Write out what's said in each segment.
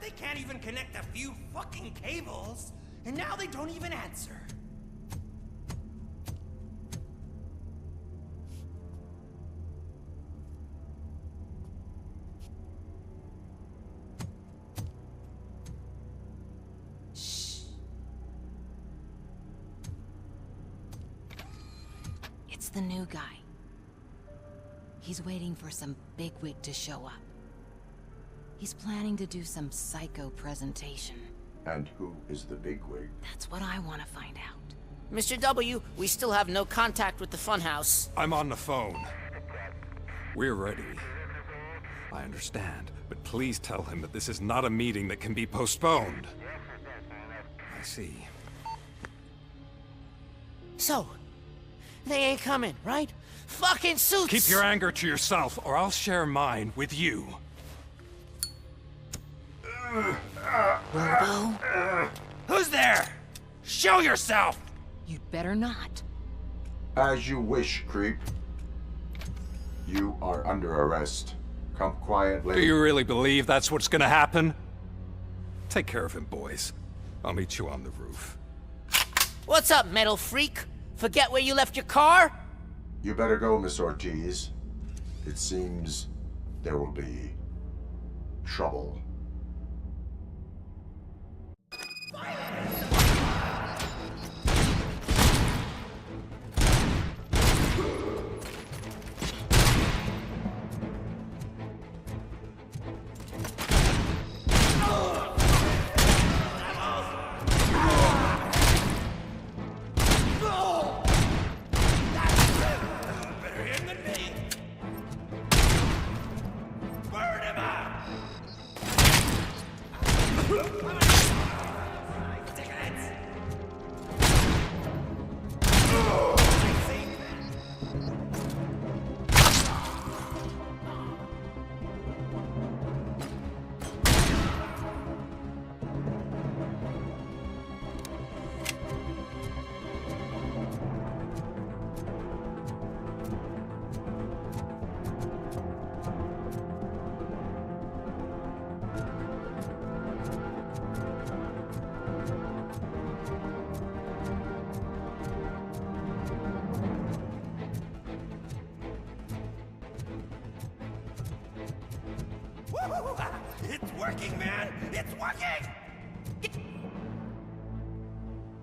they can't even connect a few fucking cables, and now they don't even answer. It's the new guy. He's waiting for some bigwig to show up. He's planning to do some psycho presentation. And who is the bigwig? That's what I want to find out. Mr. W, we still have no contact with the funhouse. I'm on the phone. We're ready. I understand, but please tell him that this is not a meeting that can be postponed. I see. So, they ain't coming, right? Fucking suits! Keep your anger to yourself, or I'll share mine with you. Robo? Who's there? Show yourself! You'd better not. As you wish, creep. You are under arrest. Come quietly. Do you really believe that's what's gonna happen? Take care of him, boys. I'll meet you on the roof. What's up, metal freak? Forget where you left your car? You better go, Miss Ortiz. It seems there will be trouble. It's working, man! It's working!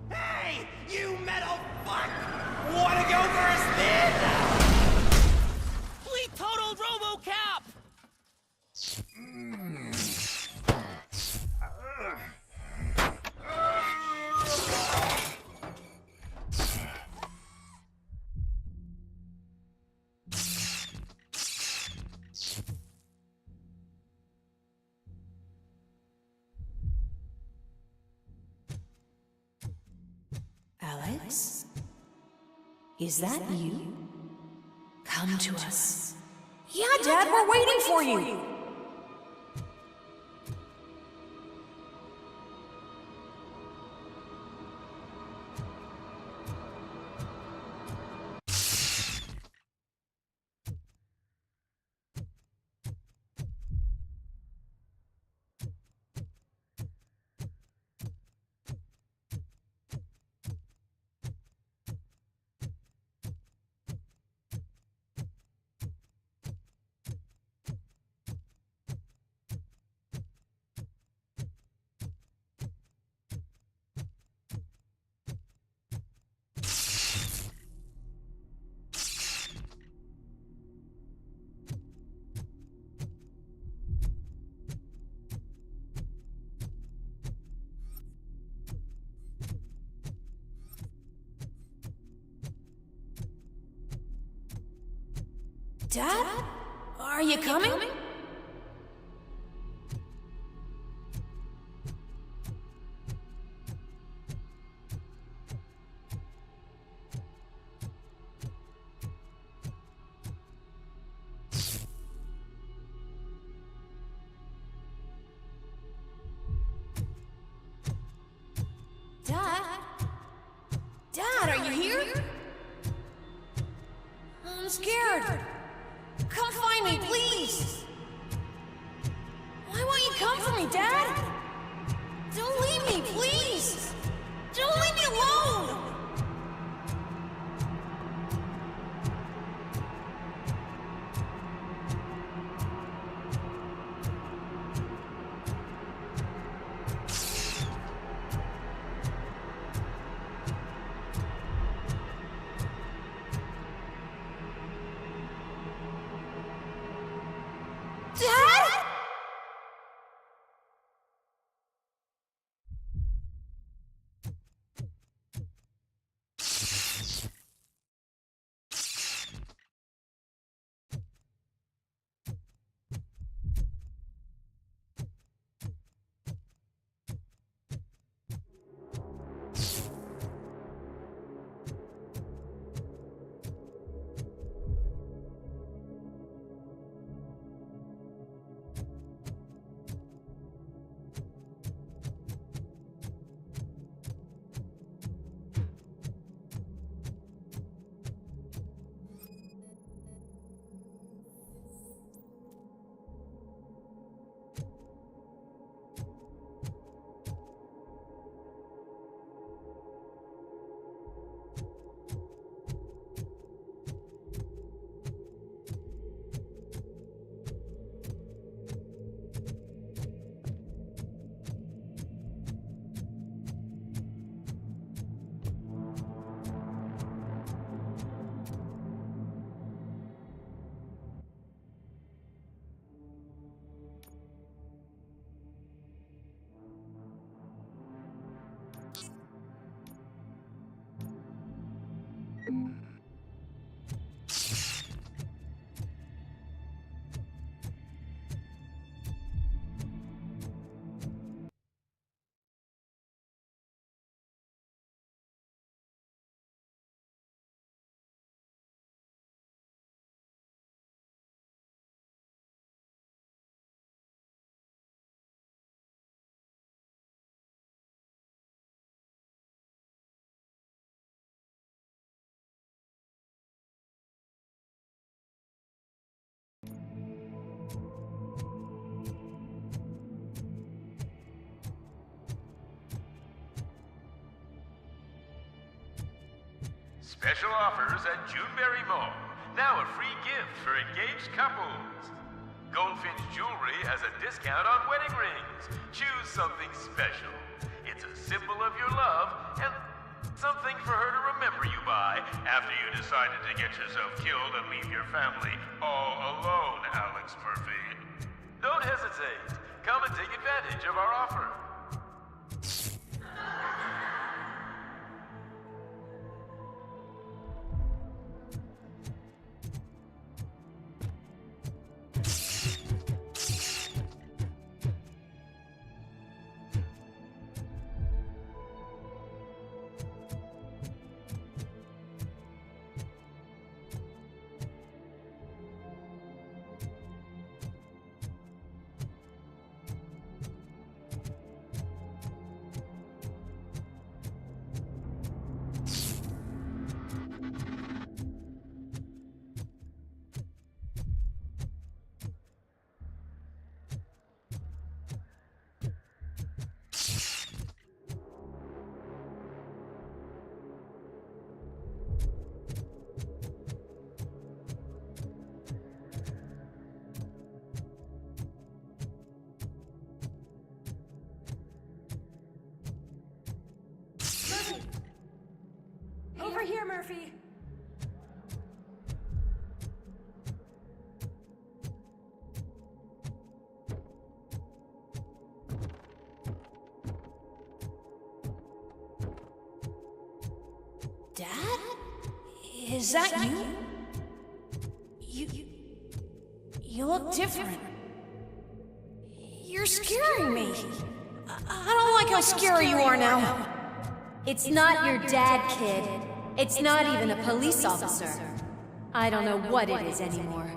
Hey, you metal fuck! Wanna go for a spin? We totaled Robocop! Alex? Is that you? Come to us. Yeah, Dad, we're waiting for you. Dad? Are you coming? Dad? Dad, are you here? I'm scared. Come find me, please! Why won't you come for me, Dad? Special offers at Juneberry Mall. Now a free gift for engaged couples. Goldfinch Jewelry has a discount on wedding rings. Choose something special. It's a symbol of your love and something for her to remember you by after you decided to get yourself killed and leave your family all alone, Alex Murphy. Don't hesitate. Come and take advantage of our offer. Over here, Murphy. Dad? Is that you? You look different. You're scaring me. I don't like how scary you are now. It's not your dad, kid. It's not even a police officer. I don't know what it is anymore.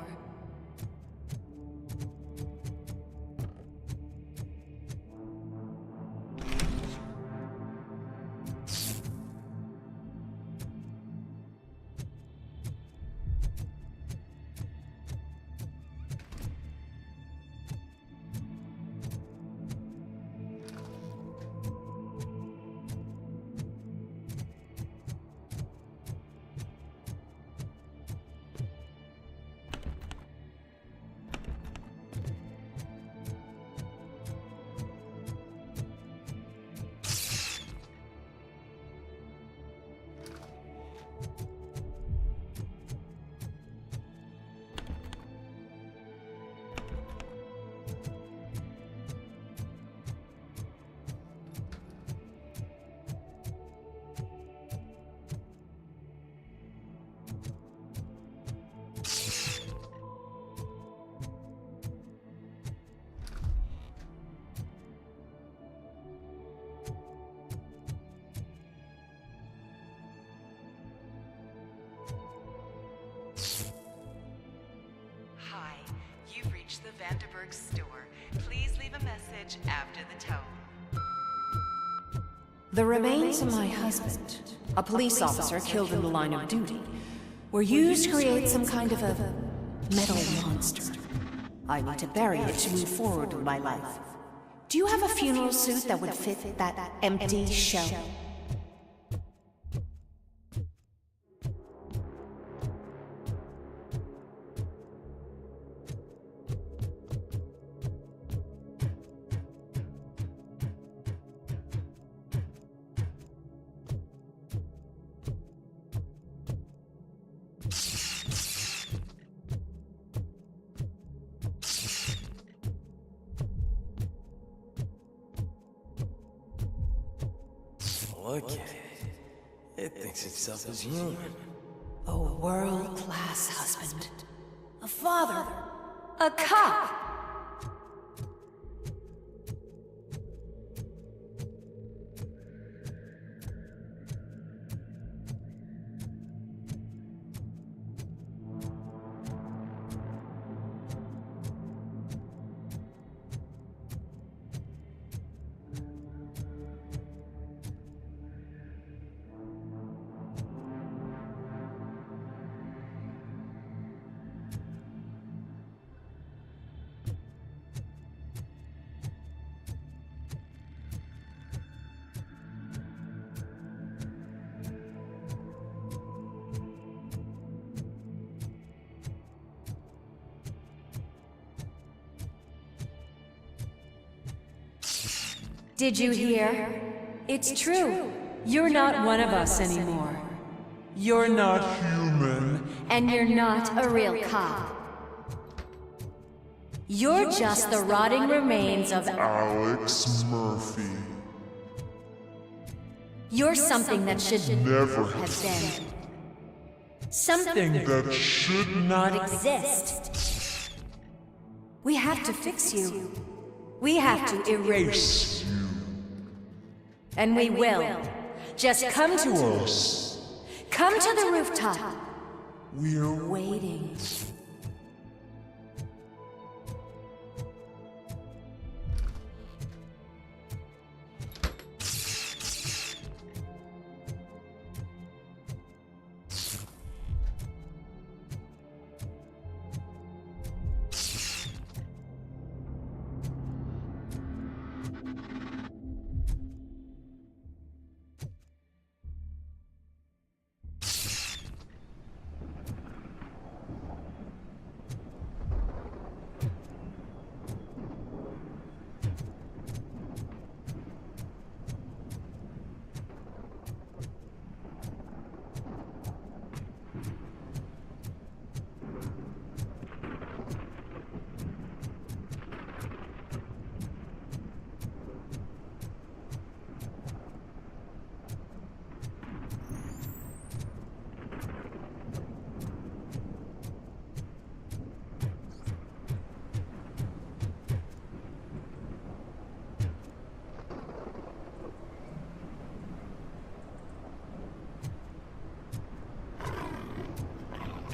Hi, you've reached the Vanderburg store. Please leave a message after the tone. The remains of my husband, a police officer killed in the line of duty, were used to create some kind of a metal monster. I need to bury it to move forward with my life. Do you have a funeral suit that would fit that empty shell? Look at it. It thinks itself as human. A world-class husband. A father. A cop! Did you hear? It's true. You're not one of us anymore. You're not human. And you're not a real cop. You're just the rotting remains of Alex Murphy. You're something that should Never have been. Something that should not exist. We have to fix you. We have to erase you. And we will. Just come to us. Come to the rooftop. We're waiting.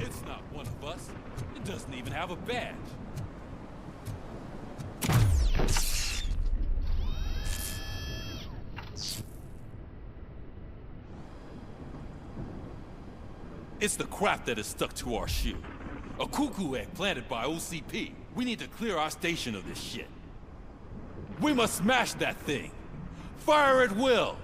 It's not one of us. It doesn't even have a badge. It's the crap that is stuck to our shoe. A cuckoo egg planted by OCP. We need to clear our station of this shit. We must smash that thing. Fire at will.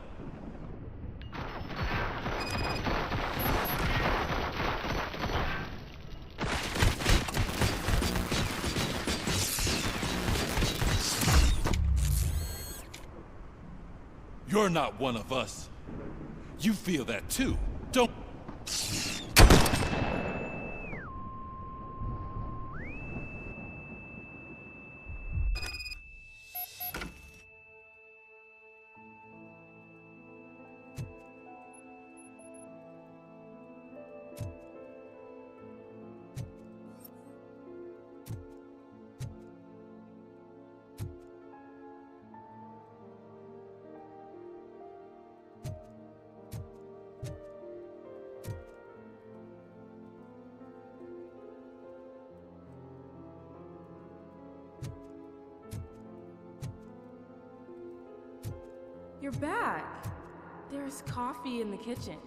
You're not one of us. You feel that too, don't... You're back. There's coffee in the kitchen.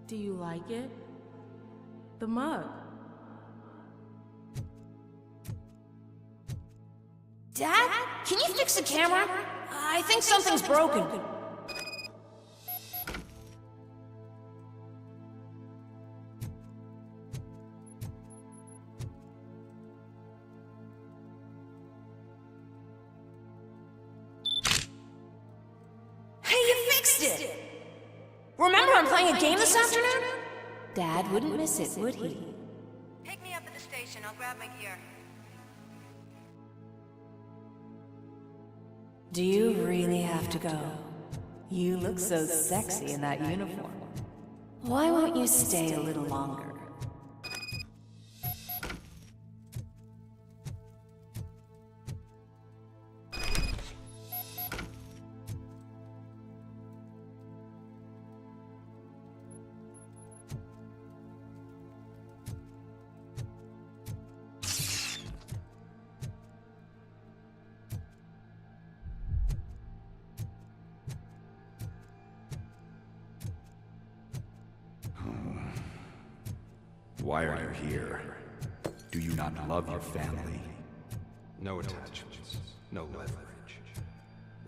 Do you like it? The mug. Dad? Can you fix the camera? I think something's broken. fixed it! Remember I'm playing a game this afternoon? Dad wouldn't miss it, would he? Pick me up at the station. I'll grab my gear. Do you really have to go? You look so sexy in that uniform. Why won't you stay a little longer? Why are you here? Do you not love your family? No attachments, no leverage.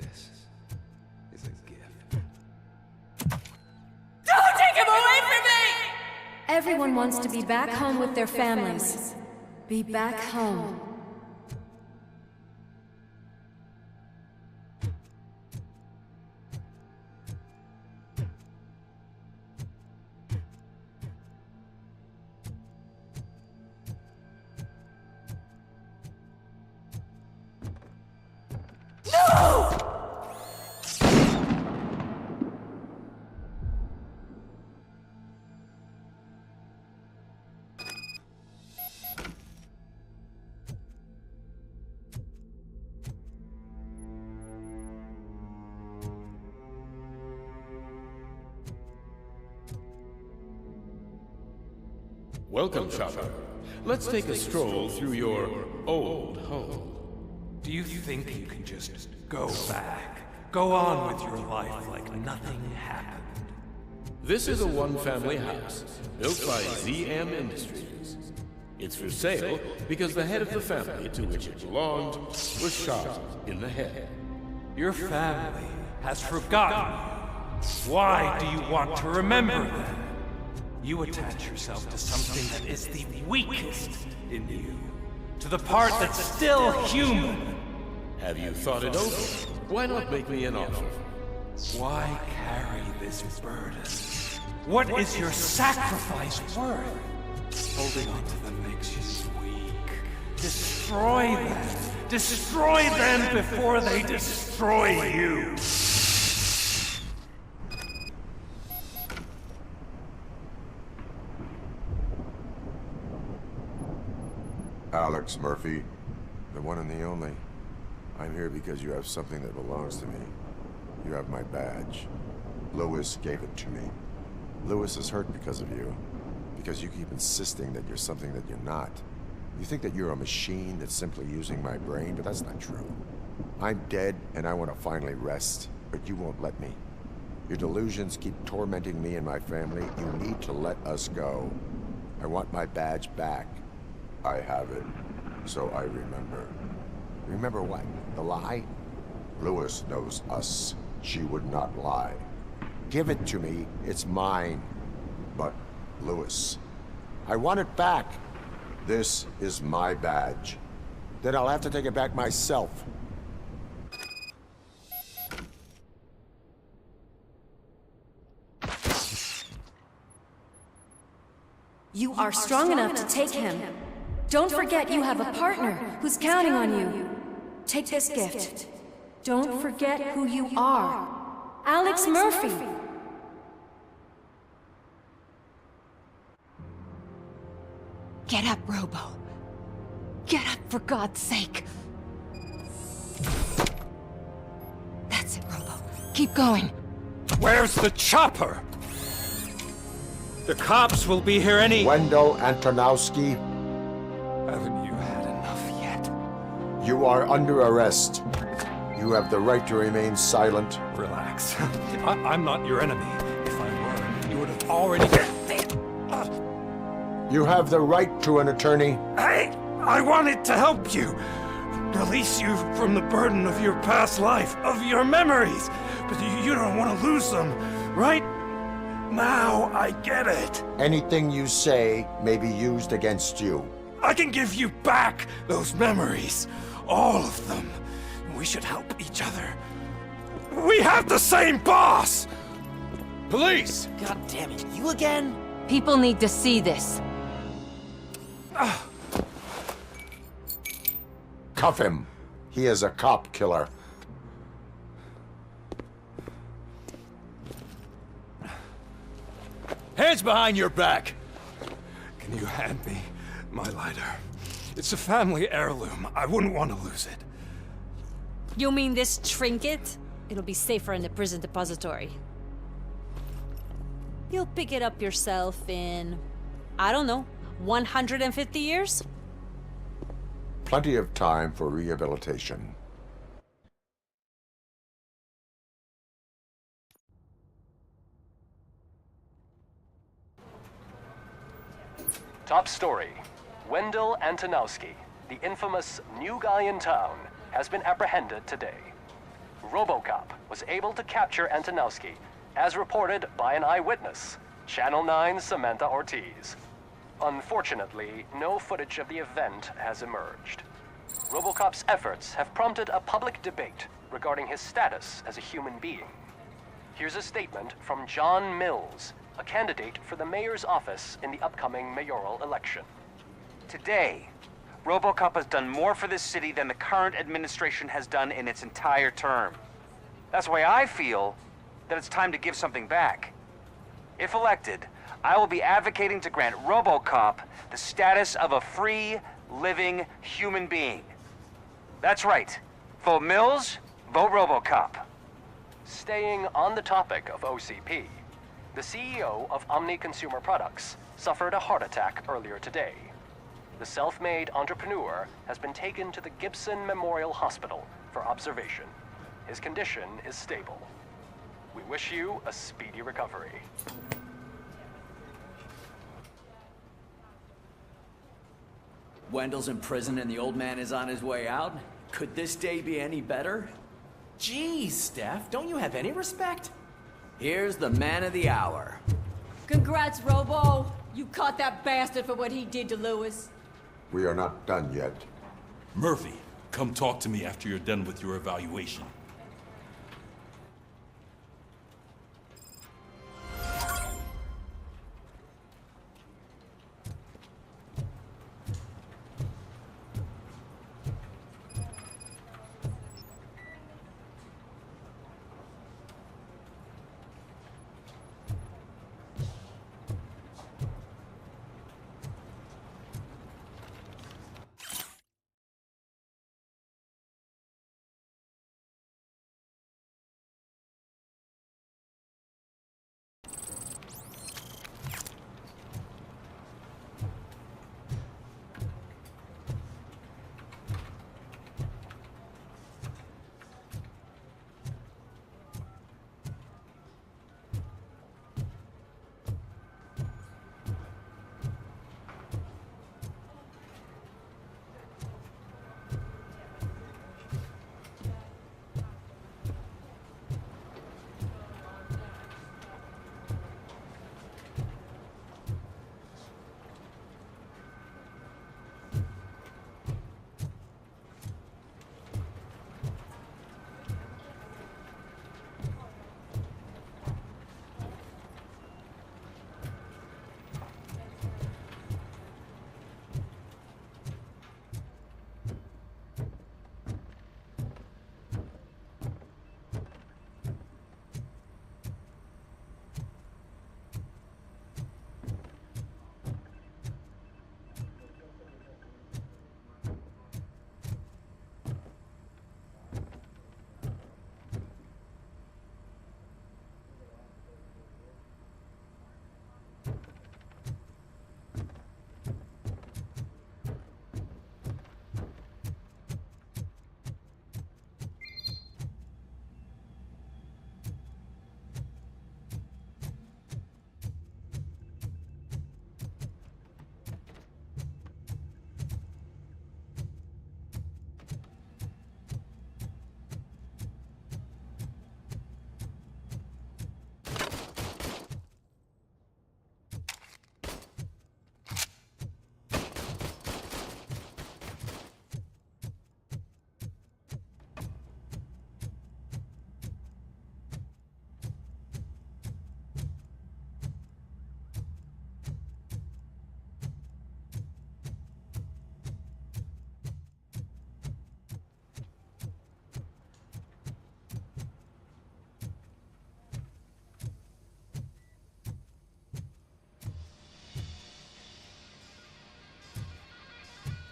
This is a gift. Don't take him away from me! Everyone wants to be back home with their families. Be back home. Welcome, Chopper. Let's take a stroll through your old home. Do you think you can just go back? Go on with your life like nothing happened? This is a one-family house, built by ZM Industries. It's for sale because the head of the family to which it belonged was shot in the head. Your family has forgotten you. Why do you want to remember them? You attach yourself to something that is the weakest in you. To the part that's still human. Have you thought it over? Why not make me an offer? Why carry this burden? What is your sacrifice worth? Holding on to them makes you weak. Destroy them. Destroy them before they destroy you. Alex Murphy, the one and the only. I'm here because you have something that belongs to me. You have my badge. Lewis gave it to me. Lewis is hurt because of you. Because you keep insisting that you're something that you're not. You think that you're a machine that's simply using my brain, but that's not true. I'm dead, and I want to finally rest, but you won't let me. Your delusions keep tormenting me and my family. You need to let us go. I want my badge back. I have it, so I remember. Remember what? The lie? Lewis knows us. She would not lie. Give it to me. It's mine. But, Lewis, I want it back. This is my badge. Then I'll have to take it back myself. You are strong enough to take him. Don't forget you have a partner who's counting on you. Take this gift. Don't forget who you are. Alex Murphy. Get up, Robo. Get up, for God's sake. That's it, Robo. Keep going. Where's the chopper? The cops will be here any— Wendell Antonowski. Haven't you had enough yet? You are under arrest. You have the right to remain silent. Relax. I'm not your enemy. If I were, you would have already— You have the right to an attorney. I wanted to help you. Release you from the burden of your past life, of your memories. But you don't want to lose them, right? Now I get it. Anything you say may be used against you. I can give you back those memories. All of them. We should help each other. We have the same boss! Police! God damn it, you again? People need to see this. Cuff him. He is a cop killer. Hands behind your back! Can you hand me my lighter? It's a family heirloom. I wouldn't want to lose it. You mean this trinket? It'll be safer in the prison depository. You'll pick it up yourself in, I don't know, 150 years? Plenty of time for rehabilitation. Top story. Wendell Antonowski, the infamous new guy in town, has been apprehended today. Robocop was able to capture Antonowski, as reported by an eyewitness, Channel 9's Samantha Ortiz. Unfortunately, no footage of the event has emerged. Robocop's efforts have prompted a public debate regarding his status as a human being. Here's a statement from John Mills, a candidate for the mayor's office in the upcoming mayoral election. Today, Robocop has done more for this city than the current administration has done in its entire term. That's why I feel that it's time to give something back. If elected, I will be advocating to grant Robocop the status of a free, living human being. That's right. Vote Mills, vote Robocop. Staying on the topic of OCP, the CEO of Omni Consumer Products suffered a heart attack earlier today. The self-made entrepreneur has been taken to the Gibson Memorial Hospital for observation. His condition is stable. We wish you a speedy recovery. Wendell's in prison and the old man is on his way out? Could this day be any better? Jeez, Steph, don't you have any respect? Here's the man of the hour. Congrats, Robo! You caught that bastard for what he did to Lewis. We are not done yet. Murphy, come talk to me after you're done with your evaluation.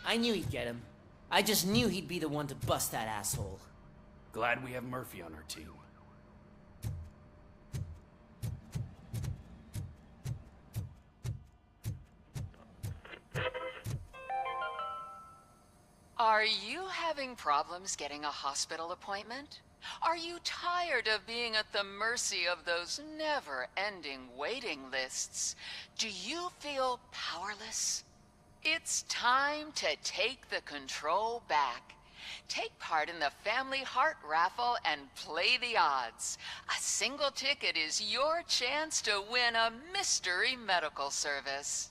I knew he'd get him. I just knew he'd be the one to bust that asshole. Glad we have Murphy on our team. Are you having problems getting a hospital appointment? Are you tired of being at the mercy of those never-ending waiting lists? Do you feel powerless? It's time to take the control back. Take part in the Family Heart Raffle and play the odds. A single ticket is your chance to win a mystery medical service.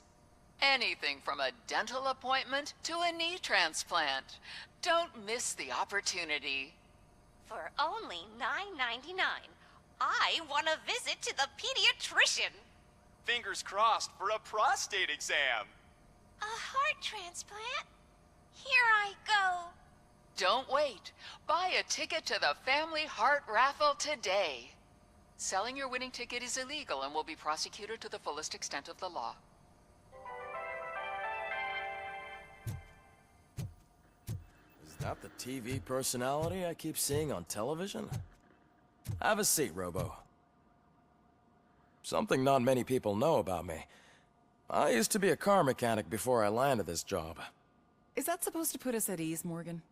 Anything from a dental appointment to a knee transplant. Don't miss the opportunity. For only $9.99, I want to visit to the pediatrician. Fingers crossed for a prostate exam. A heart transplant? Here I go. Don't wait. Buy a ticket to the Family Heart Raffle today. Selling your winning ticket is illegal and will be prosecuted to the fullest extent of the law. Is that the TV personality I keep seeing on television? Have a seat, Robo. Something not many people know about me. I used to be a car mechanic before I landed this job. Is that supposed to put us at ease, Morgan?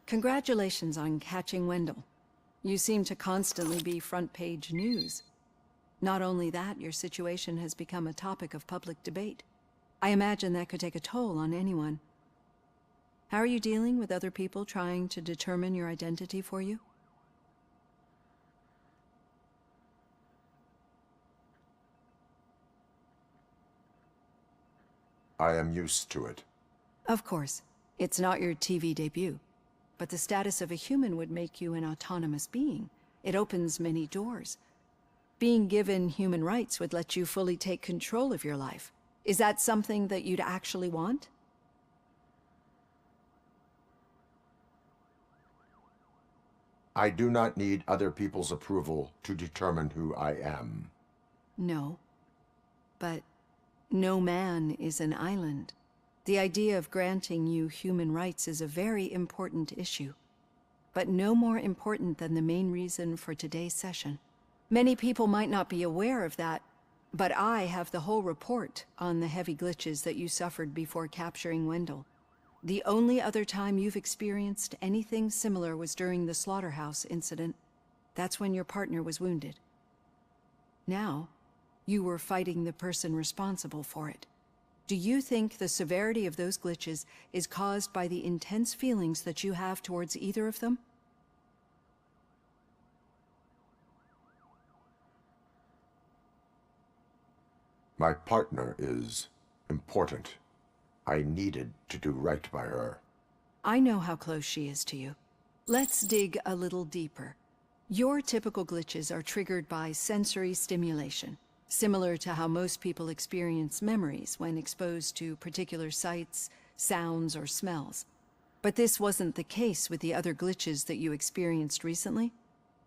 Congratulations on catching Wendell. You seem to constantly be front-page news. Not only that, your situation has become a topic of public debate. I imagine that could take a toll on anyone. How are you dealing with other people trying to determine your identity for you? I am used to it. Of course. It's not your TV debut. But the status of a human would make you an autonomous being. It opens many doors. Being given human rights would let you fully take control of your life. Is that something that you'd actually want? I do not need other people's approval to determine who I am. No. But no man is an island. The idea of granting you human rights is a very important issue, but no more important than the main reason for today's session. Many people might not be aware of that, but I have the whole report on the heavy glitches that you suffered before capturing Wendell. The only other time you've experienced anything similar was during the slaughterhouse incident. That's when your partner was wounded. Now, you were fighting the person responsible for it. Do you think the severity of those glitches is caused by the intense feelings that you have towards either of them? My partner is important. I needed to do right by her. I know how close she is to you. Let's dig a little deeper. Your typical glitches are triggered by sensory stimulation, similar to how most people experience memories when exposed to particular sights, sounds, or smells. But this wasn't the case with the other glitches that you experienced recently?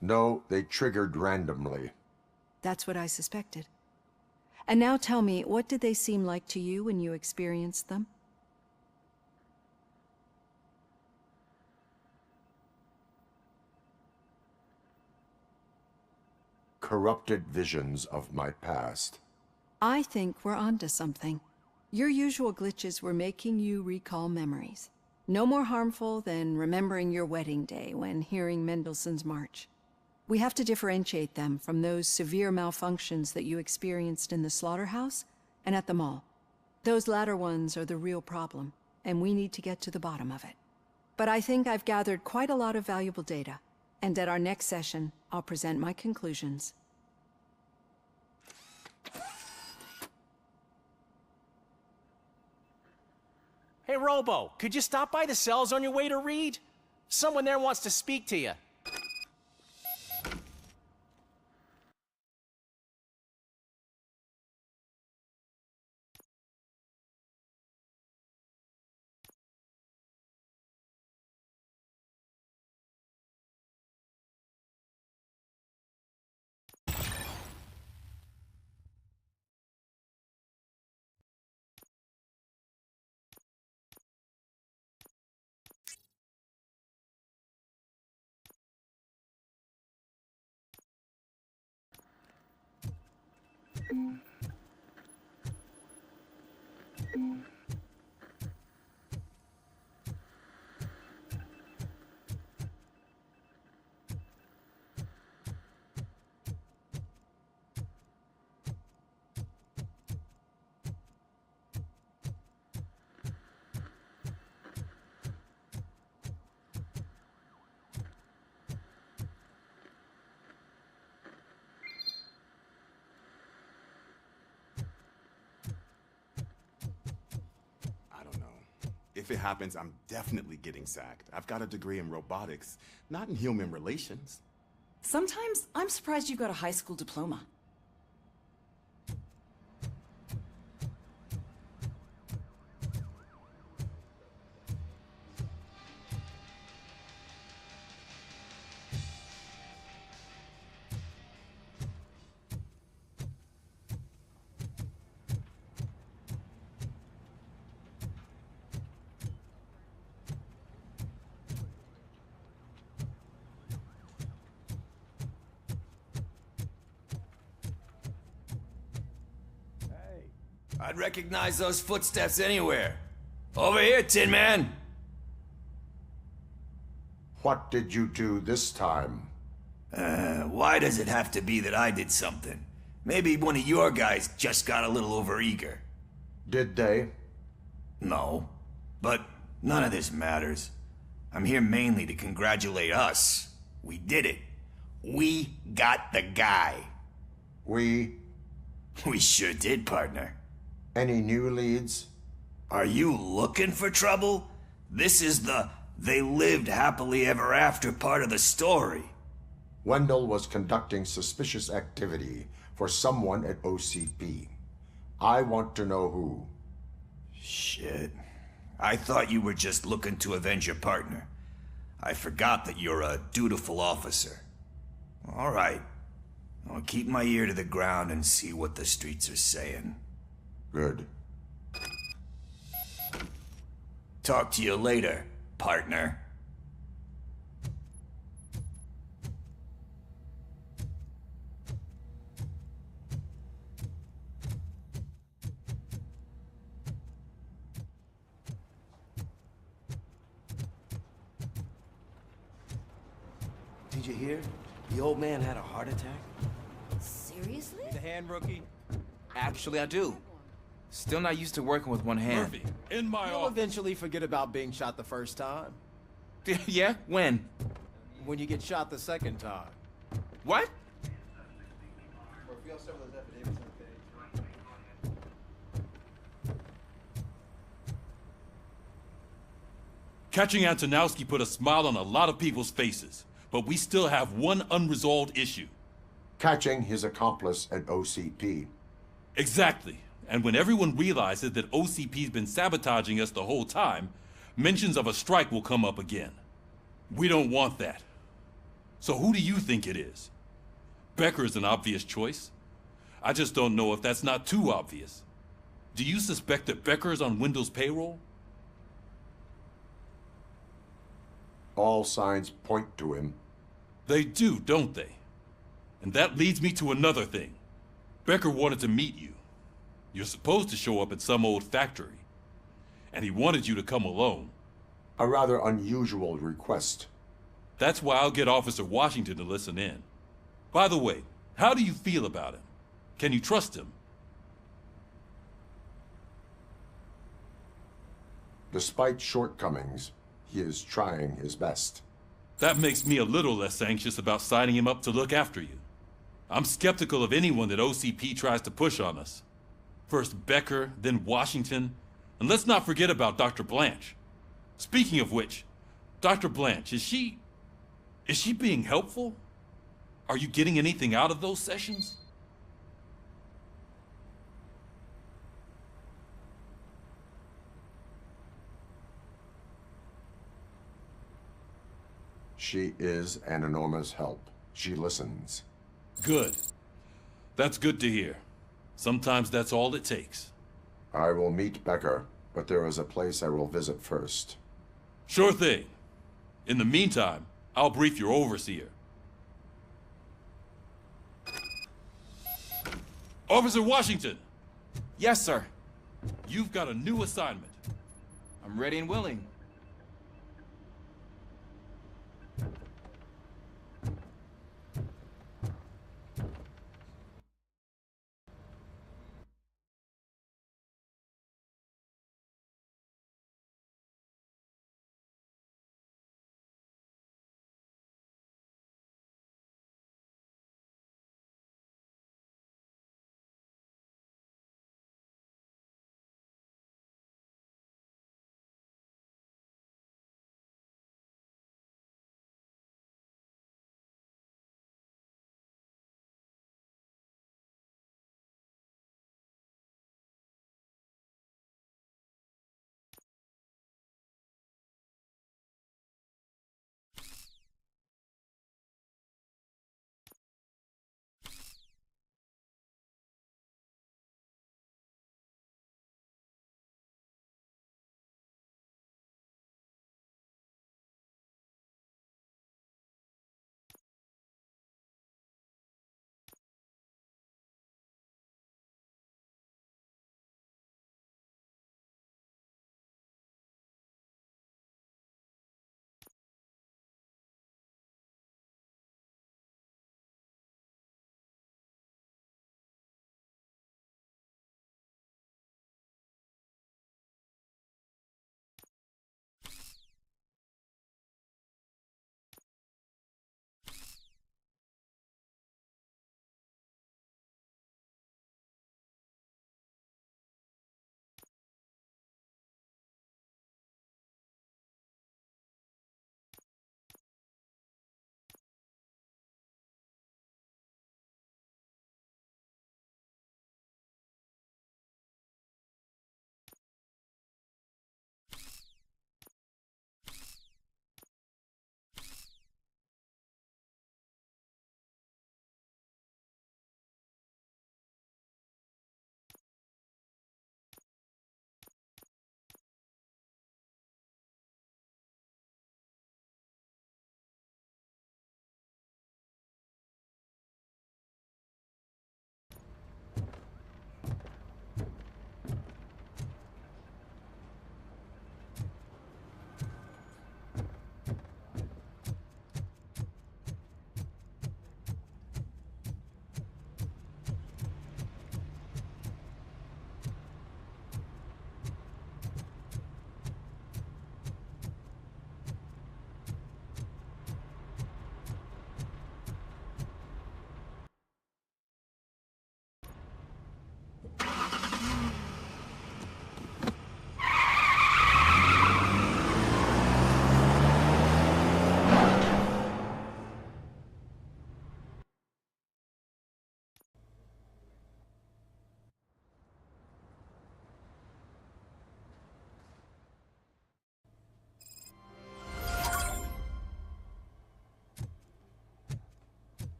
No, they triggered randomly. That's what I suspected. And now tell me, what did they seem like to you when you experienced them? Corrupted visions of my past. I think we're onto something. Your usual glitches were making you recall memories. No more harmful than remembering your wedding day when hearing Mendelssohn's March. We have to differentiate them from those severe malfunctions that you experienced in the slaughterhouse and at the mall. Those latter ones are the real problem, and we need to get to the bottom of it. But I think I've gathered quite a lot of valuable data, and at our next session, I'll present my conclusions. Hey, Robo, could you stop by the cells on your way to read? Someone there wants to speak to you. If it happens, I'm definitely getting sacked. I've got a degree in robotics, not in human relations. Sometimes I'm surprised you got a high school diploma. I'd recognize those footsteps anywhere. Over here, Tin Man! What did you do this time? Why does it have to be that I did something? Maybe one of your guys just got a little overeager. Did they? No. But none of this matters. I'm here mainly to congratulate us. We did it. We got the guy. We sure did, partner. Any new leads? Are you looking for trouble? This is the "they lived happily ever after" part of the story. Wendell was conducting suspicious activity for someone at OCP. I want to know who. Shit. I thought you were just looking to avenge your partner. I forgot that you're a dutiful officer. All right. I'll keep my ear to the ground and see what the streets are saying. Good. Talk to you later, partner. Did you hear? The old man had a heart attack. Seriously? The hand, rookie? Actually, I do. Still not used to working with one hand. Murphy, in my You'll office. eventually forget about being shot the first time. Yeah? When? When you get shot the second time. What? Catching Antonowski put a smile on a lot of people's faces, but we still have one unresolved issue. Catching his accomplice at OCP. Exactly. And when everyone realizes that OCP's been sabotaging us the whole time, mentions of a strike will come up again. We don't want that. So who do you think it is? Becker is an obvious choice. I just don't know if that's not too obvious. Do you suspect that Becker is on Wendell's payroll? All signs point to him. They do, don't they? And that leads me to another thing. Becker wanted to meet you. You're supposed to show up at some old factory. And he wanted you to come alone. A rather unusual request. That's why I'll get Officer Washington to listen in. By the way, how do you feel about him? Can you trust him? Despite shortcomings, he is trying his best. That makes me a little less anxious about signing him up to look after you. I'm skeptical of anyone that OCP tries to push on us. First Becker, then Washington, and let's not forget about Dr. Blanche. Speaking of which, Dr. Blanche, is she being helpful? Are you getting anything out of those sessions? She is an enormous help. She listens. Good. That's good to hear. Sometimes that's all it takes. I will meet Becker, but there is a place I will visit first. Sure thing. In the meantime, I'll brief your overseer. Officer Washington! Yes, sir. You've got a new assignment. I'm ready and willing.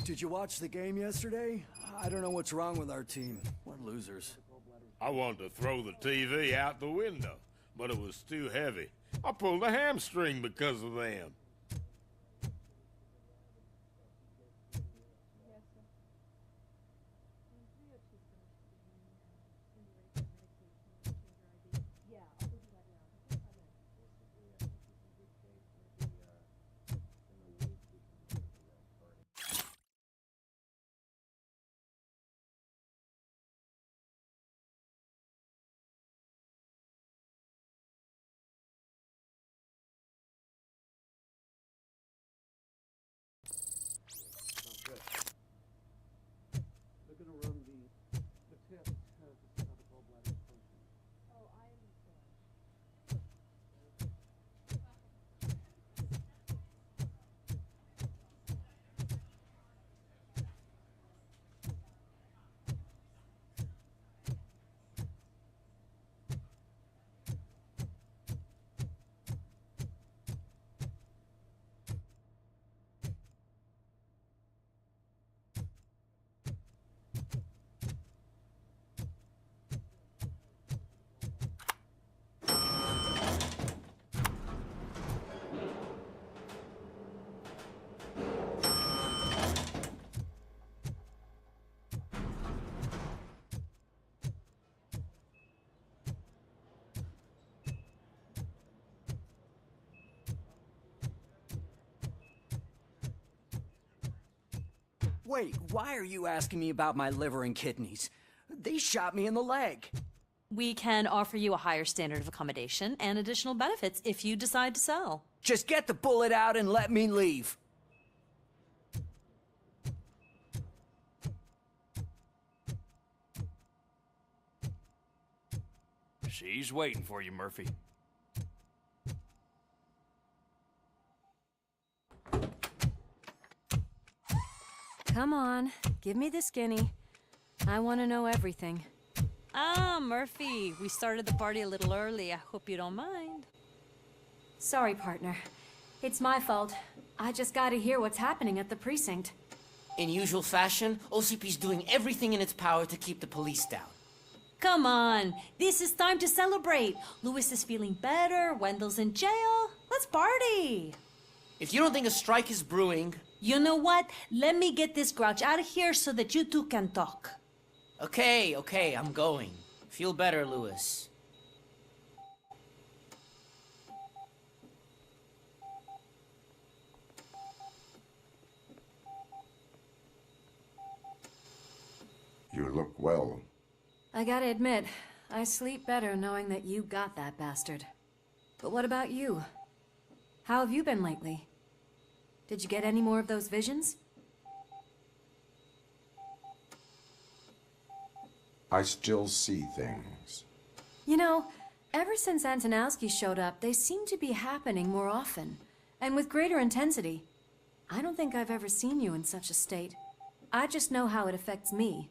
Did you watch the game yesterday? I don't know what's wrong with our team. We're losers. I wanted to throw the TV out the window, but it was too heavy. I pulled a hamstring because of them. Wait, why are you asking me about my liver and kidneys? They shot me in the leg. We can offer you a higher standard of accommodation and additional benefits if you decide to sell. Just get the bullet out and let me leave. She's waiting for you, Murphy. Come on, give me the skinny. I want to know everything. Ah, Murphy, we started the party a little early. I hope you don't mind. Sorry, partner. It's my fault. I just gotta hear what's happening at the precinct. In usual fashion, OCP's doing everything in its power to keep the police down. Come on, this is time to celebrate. Lewis is feeling better, Wendell's in jail. Let's party. If you don't think a strike is brewing... You know what? Let me get this grouch out of here so that you two can talk. Okay, I'm going. Feel better, Lewis. You look well. I gotta admit, I sleep better knowing that you got that bastard. But what about you? How have you been lately? Did you get any more of those visions? I still see things. You know, ever since Antonowski showed up, they seem to be happening more often, and with greater intensity. I don't think I've ever seen you in such a state. I just know how it affects me,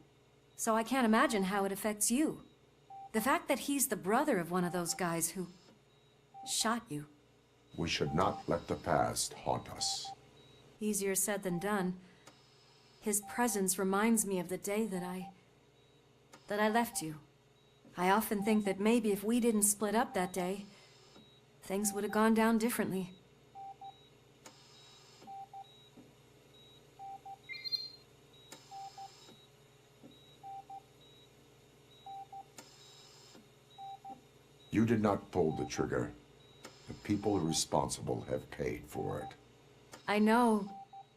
so I can't imagine how it affects you. The fact that he's the brother of one of those guys who shot you. We should not let the past haunt us. Easier said than done. His presence reminds me of the day that I left you. I often think that maybe if we didn't split up that day, things would have gone down differently. You did not pull the trigger. The people responsible have paid for it. I know.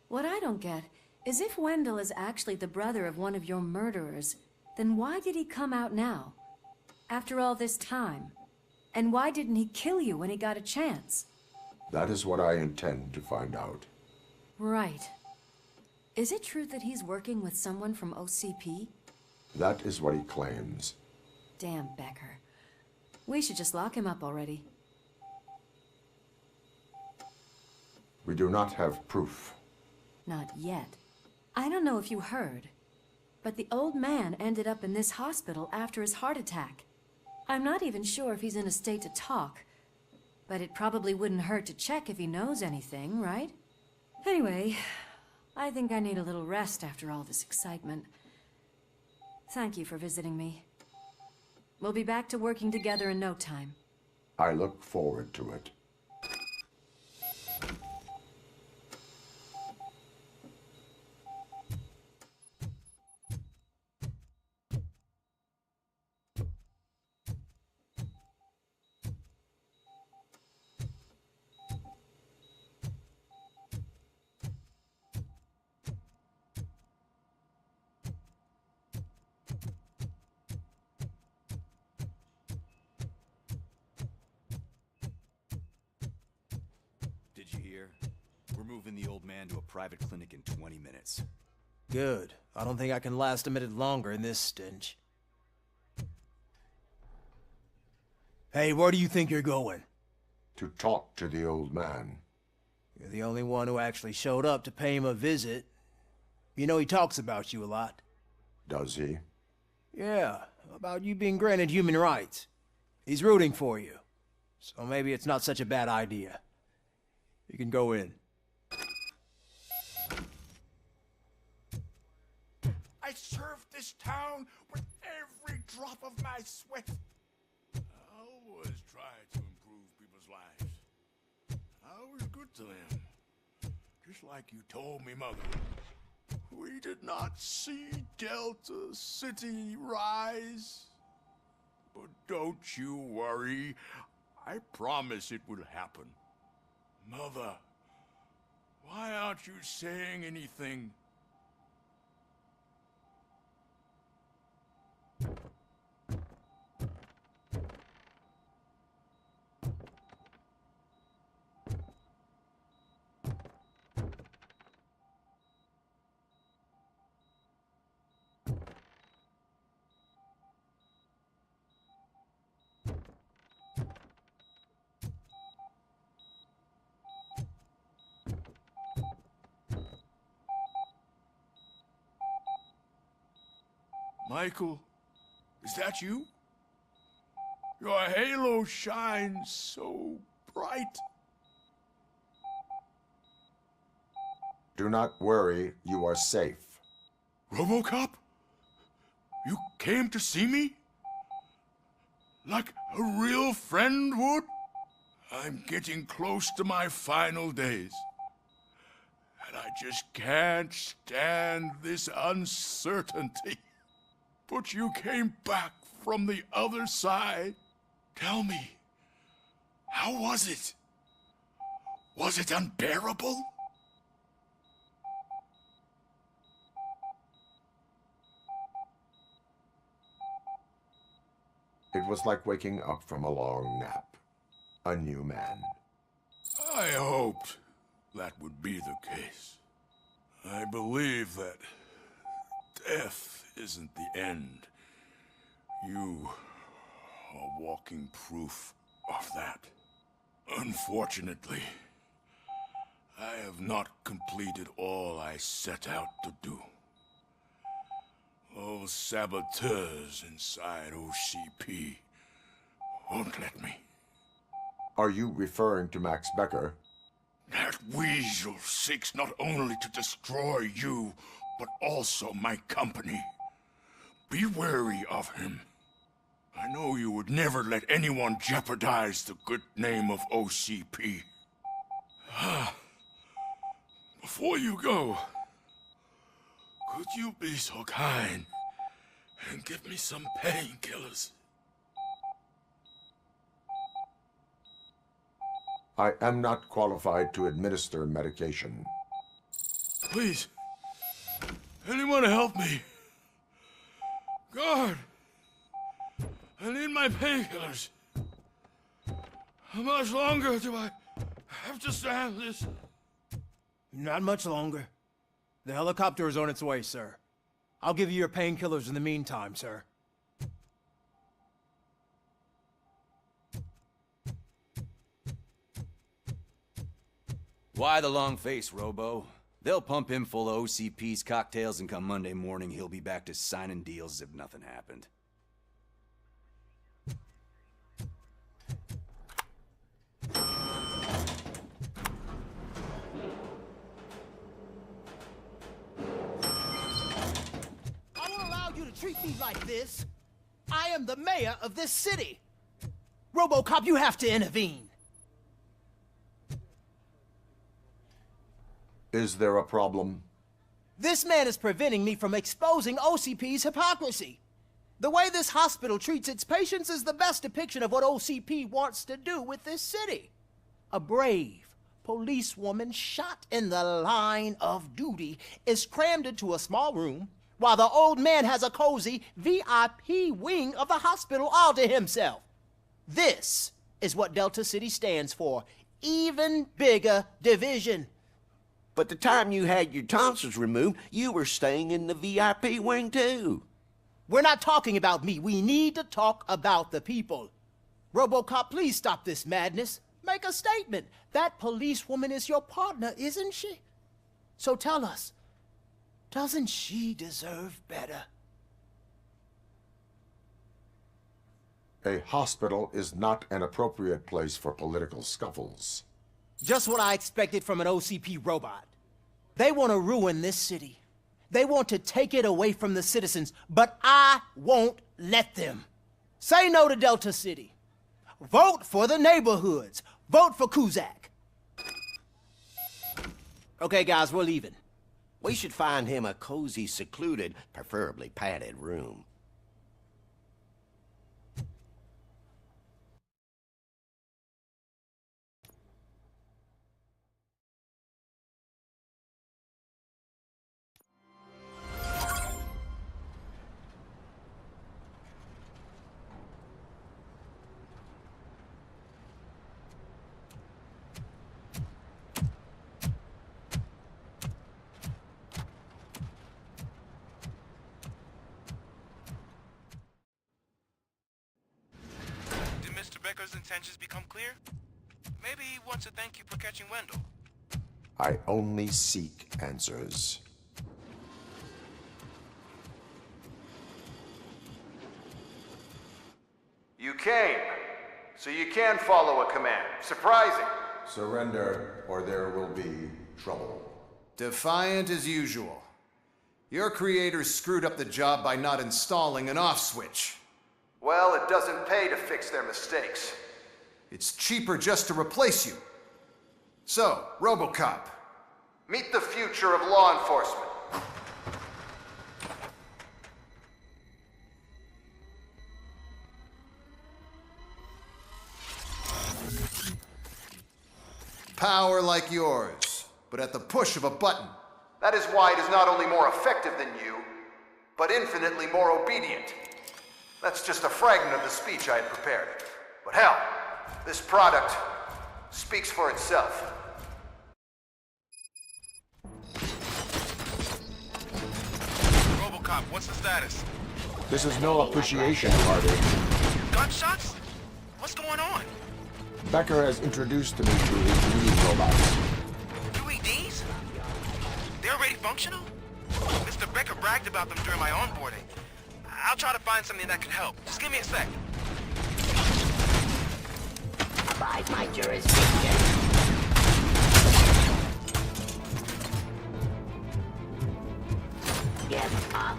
What I don't get is if Wendell is actually the brother of one of your murderers, then why did he come out now? After all this time? And why didn't he kill you when he got a chance? That is what I intend to find out. Right. Is it true that he's working with someone from OCP? That is what he claims. Damn Becker. We should just lock him up already. We do not have proof. Not yet. I don't know if you heard, but the old man ended up in this hospital after his heart attack. I'm not even sure if he's in a state to talk, but it probably wouldn't hurt to check if he knows anything, right? Anyway, I think I need a little rest after all this excitement. Thank you for visiting me. We'll be back to working together in no time. I look forward to it. Did you hear? We're moving the old man to a private clinic in 20 minutes. Good. I don't think I can last a minute longer in this stench. Hey, where do you think you're going? To talk to the old man. You're the only one who actually showed up to pay him a visit. You know he talks about you a lot. Does he? Yeah, about you being granted human rights. He's rooting for you. So maybe it's not such a bad idea. You can go in. I served this town with every drop of my sweat. I always tried to improve people's lives. I was good to them. Just like you told me, Mother. We did not see Delta City rise. But don't you worry. I promise it will happen. Mother, why aren't you saying anything? Michael, is that you? Your halo shines so bright. Do not worry, you are safe. Robocop? You came to see me? Like a real friend would? I'm getting close to my final days. And I just can't stand this uncertainty. But you came back from the other side. Tell me, how was it? Was it unbearable? It was like waking up from a long nap. A new man. I hoped that would be the case. I believe that death isn't the end. You are walking proof of that. Unfortunately, I have not completed all I set out to do. Those saboteurs inside OCP won't let me. Are you referring to Max Becker? That weasel seeks not only to destroy you, but also my company. Be wary of him. I know you would never let anyone jeopardize the good name of OCP. Before you go, could you be so kind and give me some painkillers? I am not qualified to administer medication. Please, anyone help me? Guard, I need my painkillers. How much longer do I have to stand this? Not much longer. The helicopter is on its way, sir. I'll give you your painkillers in the meantime, sir. Why the long face, Robo? They'll pump him full of OCP's cocktails, and come Monday morning, he'll be back to signing deals as if nothing happened. I won't allow you to treat me like this. I am the mayor of this city. Robocop, you have to intervene. Is there a problem? This man is preventing me from exposing OCP's hypocrisy. The way this hospital treats its patients is the best depiction of what OCP wants to do with this city. A brave policewoman shot in the line of duty is crammed into a small room, while the old man has a cozy VIP wing of the hospital all to himself. This is what Delta City stands for. Even bigger division. But the time you had your tonsils removed, you were staying in the VIP wing too. We're not talking about me. We need to talk about the people. Robocop, please stop this madness. Make a statement. That policewoman is your partner, isn't she? So tell us, doesn't she deserve better? A hospital is not an appropriate place for political scuffles. Just what I expected from an OCP robot. They want to ruin this city. They want to take it away from the citizens, but I won't let them. Say no to Delta City. Vote for the neighborhoods. Vote for Kuzak. Okay, guys, we're leaving. We should find him a cozy, secluded, preferably padded room. Becker's intentions become clear? Maybe he wants to thank you for catching Wendell. I only seek answers. came. So you can follow a command. Surprising. Surrender, or there will be trouble. Defiant as usual. Your creators screwed up the job by not installing an off switch. Well, it doesn't pay to fix their mistakes. It's cheaper just to replace you. So, Robocop, meet the future of law enforcement. Power like yours, but at the push of a button. That is why it is not only more effective than you, but infinitely more obedient. That's just a fragment of the speech I had prepared. But hell, this product speaks for itself. Robocop, what's the status? This is no appreciation party. Gunshots? What's going on? Becker has introduced me to his new robots. UEDs? They're already functional? Mr. Becker bragged about them during my onboarding. I'll try to find something that can help. Just give me a sec. Abide my jurisdiction. Get up.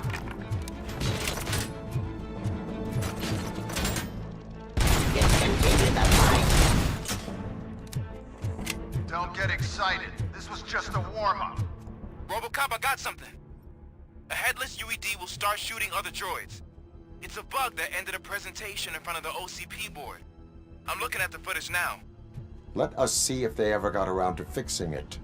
Discontinue the fight. Don't get excited. This was just a warm-up. Robocop, I got something. A headless UED will start shooting other droids. It's a bug that ended a presentation in front of the OCP board. I'm looking at the footage now. Let us see if they ever got around to fixing it.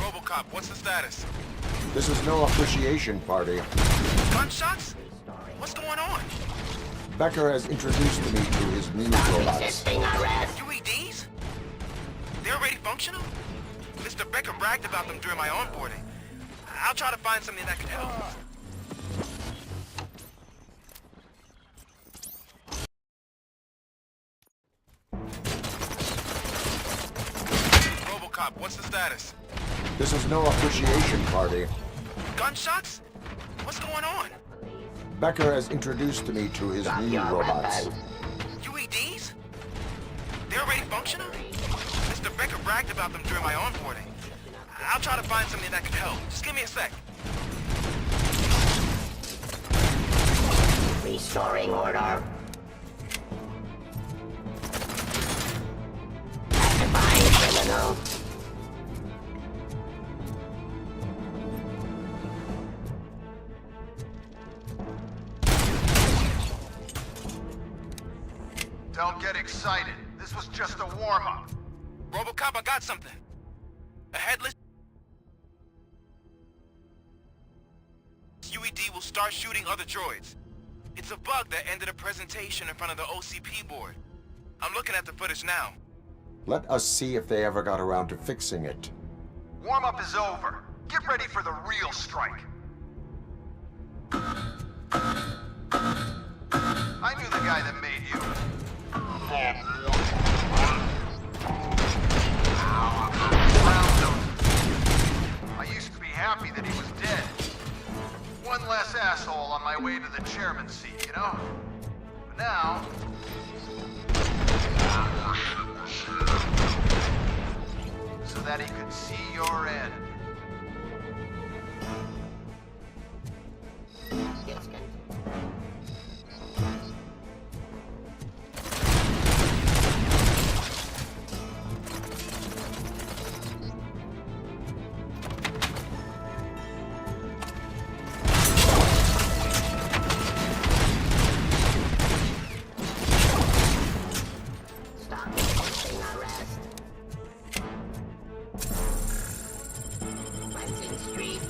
Robocop, what's the status? This is no appreciation party. Gunshots? What's going on? Becker has introduced me to his new robots. UEDs? They're already functional? Mr. Becker bragged about them during my onboarding. I'll try to find something that can help. Robocop, what's the status? This is no appreciation party. Gunshots? What's going on? Becker has introduced me to his new robots. UEDs? They're already functional? Mr. Becker bragged about them during my onboarding. I'll try to find something that can help. Just give me a sec. Restoring order. Actifying criminal. Don't get excited. This was just a warm-up. Robocop, I got something. A headless UED will start shooting other droids. It's a bug that ended a presentation in front of the OCP board. I'm looking at the footage now. Let us see if they ever got around to fixing it. Warm-up is over. Get ready for the real strike. I knew the guy that made you. I used to be happy that he was dead. One less asshole on my way to the chairman's seat, you know? But now... so that he could see your end. street.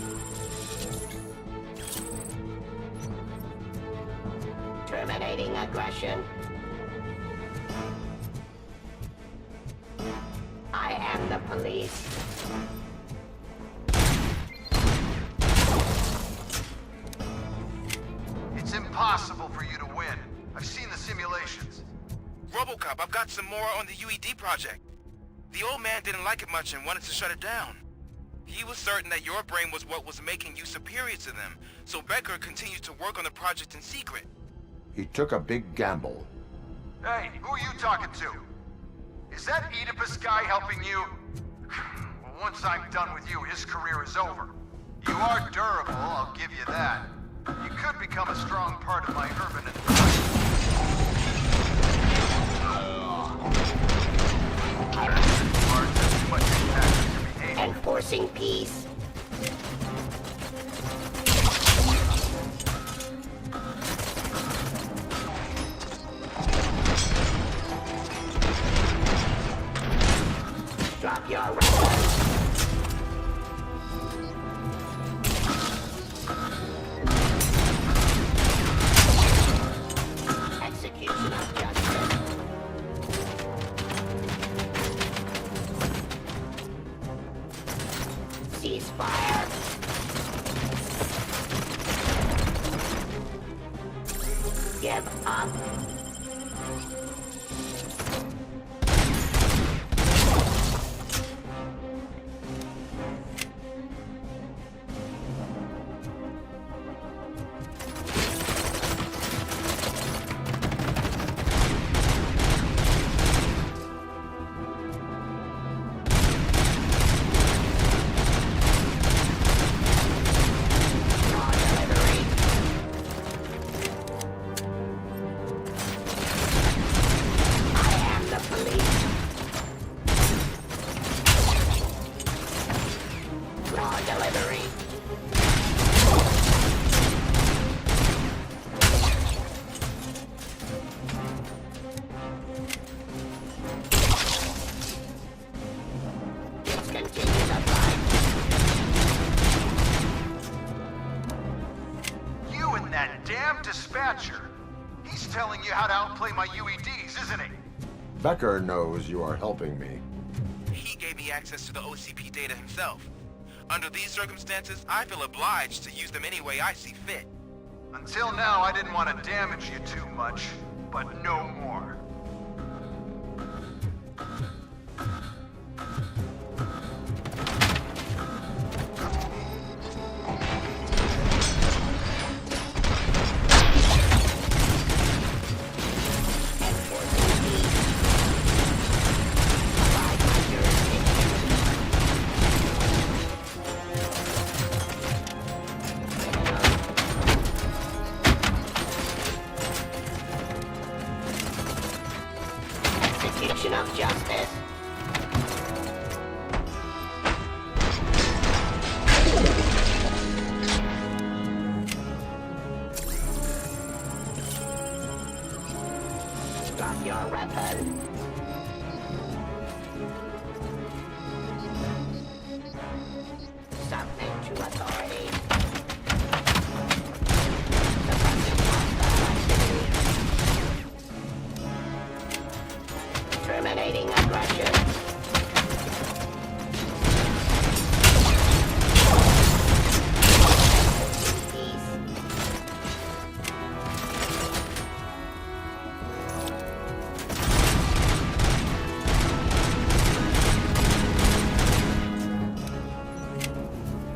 Terminating aggression. I am the police. It's impossible for you to win. I've seen the simulations. Robocop, I've got some more on the UED project. The old man didn't like it much and wanted to shut it down. He was certain that your brain was what was making you superior to them, so Becker continued to work on the project in secret. He took a big gamble. Hey, who are you talking to? Is that Oedipus guy helping you? Well, once I'm done with you, his career is over. You are durable, I'll give you that. You could become a strong part of my urban Enforcing peace. Drop your weapon. Execution of justice. Ceasefire. Give up. You and that damn dispatcher. He's telling you how to outplay my UEDs, isn't he? Becker knows you are helping me. He gave me access to the OCP data himself. Under these circumstances, I feel obliged to use them any way I see fit. Until now, I didn't want to damage you too much, but no more. Execution of justice. Drop your weapon. Submit to authority. Suppressing hostile activity. Terminating aggression.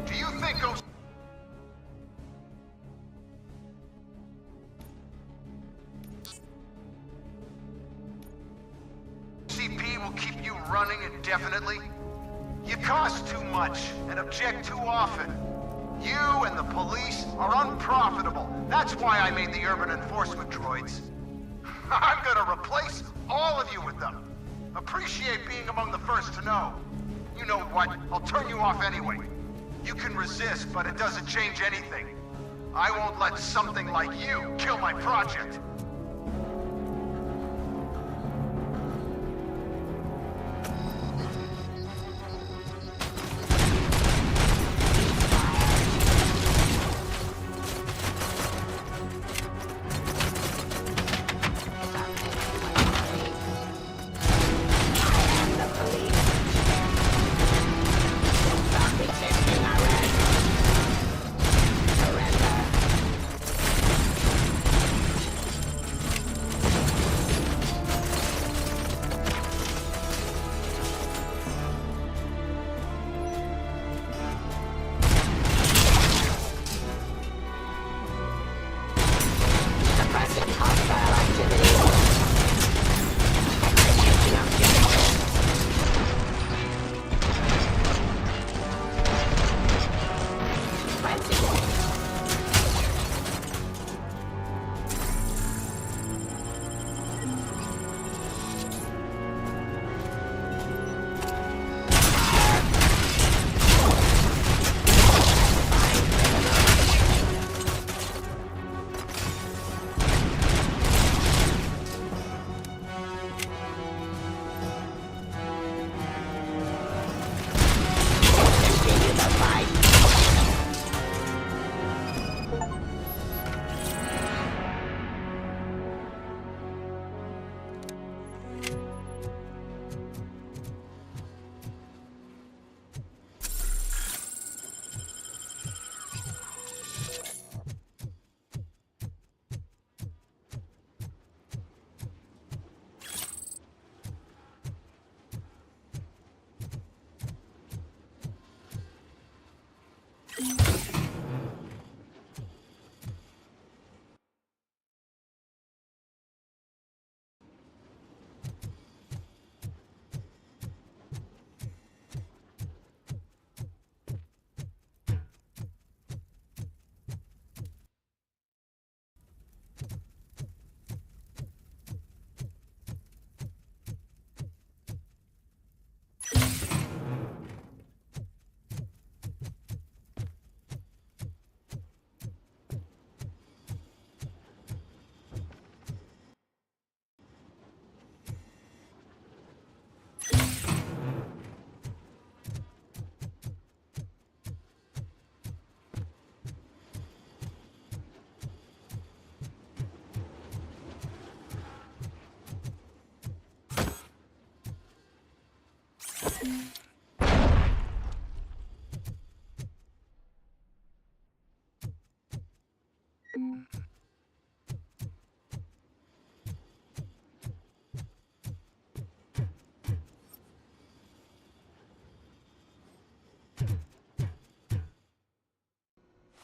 Do you think OCP will keep you running indefinitely? You cost too much and object too often. You and the police are unprofitable. That's why I made the urban enforcement droids. I'm gonna replace all of you with them. Appreciate being among the first to know. You know what? I'll turn you off anyway. You can resist, but it doesn't change anything. I won't let something like you kill my project.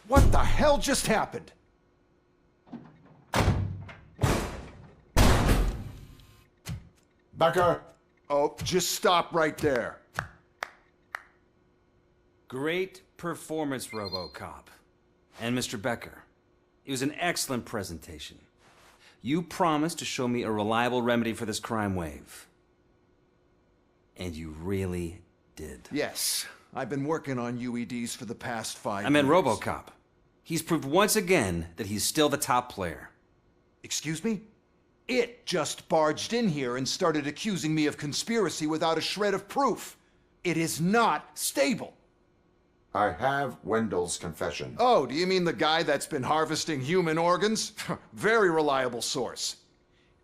What the hell just happened? Becker! Oh, just stop right there. Great performance, Robocop. And Mr. Becker, it was an excellent presentation. You promised to show me a reliable remedy for this crime wave. And you really did. Yes, I've been working on UEDs for the past 5 years. I meant Robocop. He's proved once again that he's still the top player. Excuse me? It just barged in here and started accusing me of conspiracy without a shred of proof. It is not stable. I have Wendell's confession. Oh, do you mean the guy that's been harvesting human organs? Very reliable source.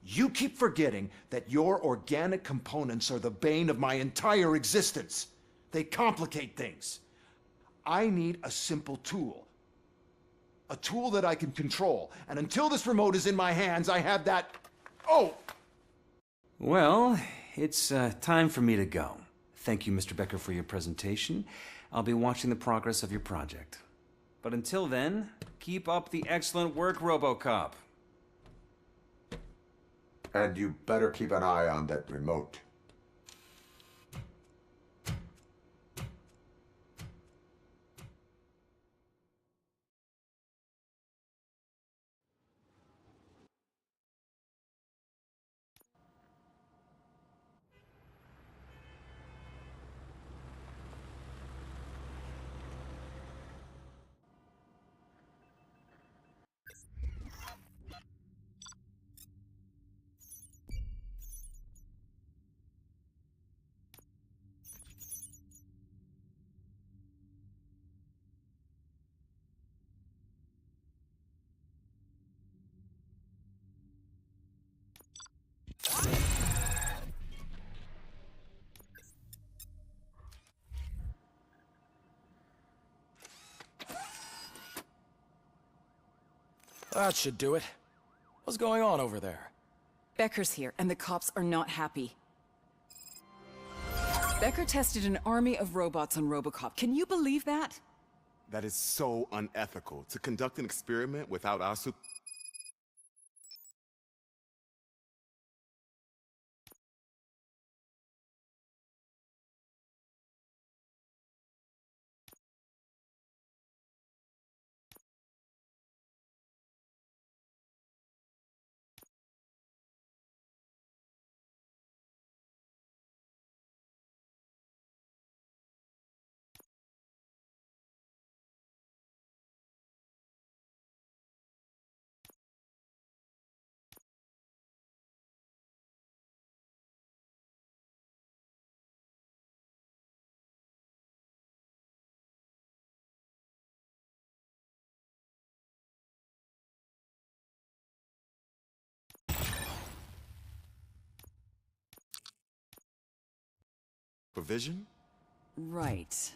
You keep forgetting that your organic components are the bane of my entire existence. They complicate things. I need a simple tool. A tool that I can control. And until this remote is in my hands, I have that... Oh! Well, it's time for me to go. Thank you, Mr. Becker, for your presentation. I'll be watching the progress of your project. But until then, keep up the excellent work, Robocop. And you better keep an eye on that remote. That should do it. What's going on over there? Becker's here, and the cops are not happy. Becker tested an army of robots on Robocop. Can you believe that? That is so unethical. To conduct an experiment without our supervision? Right.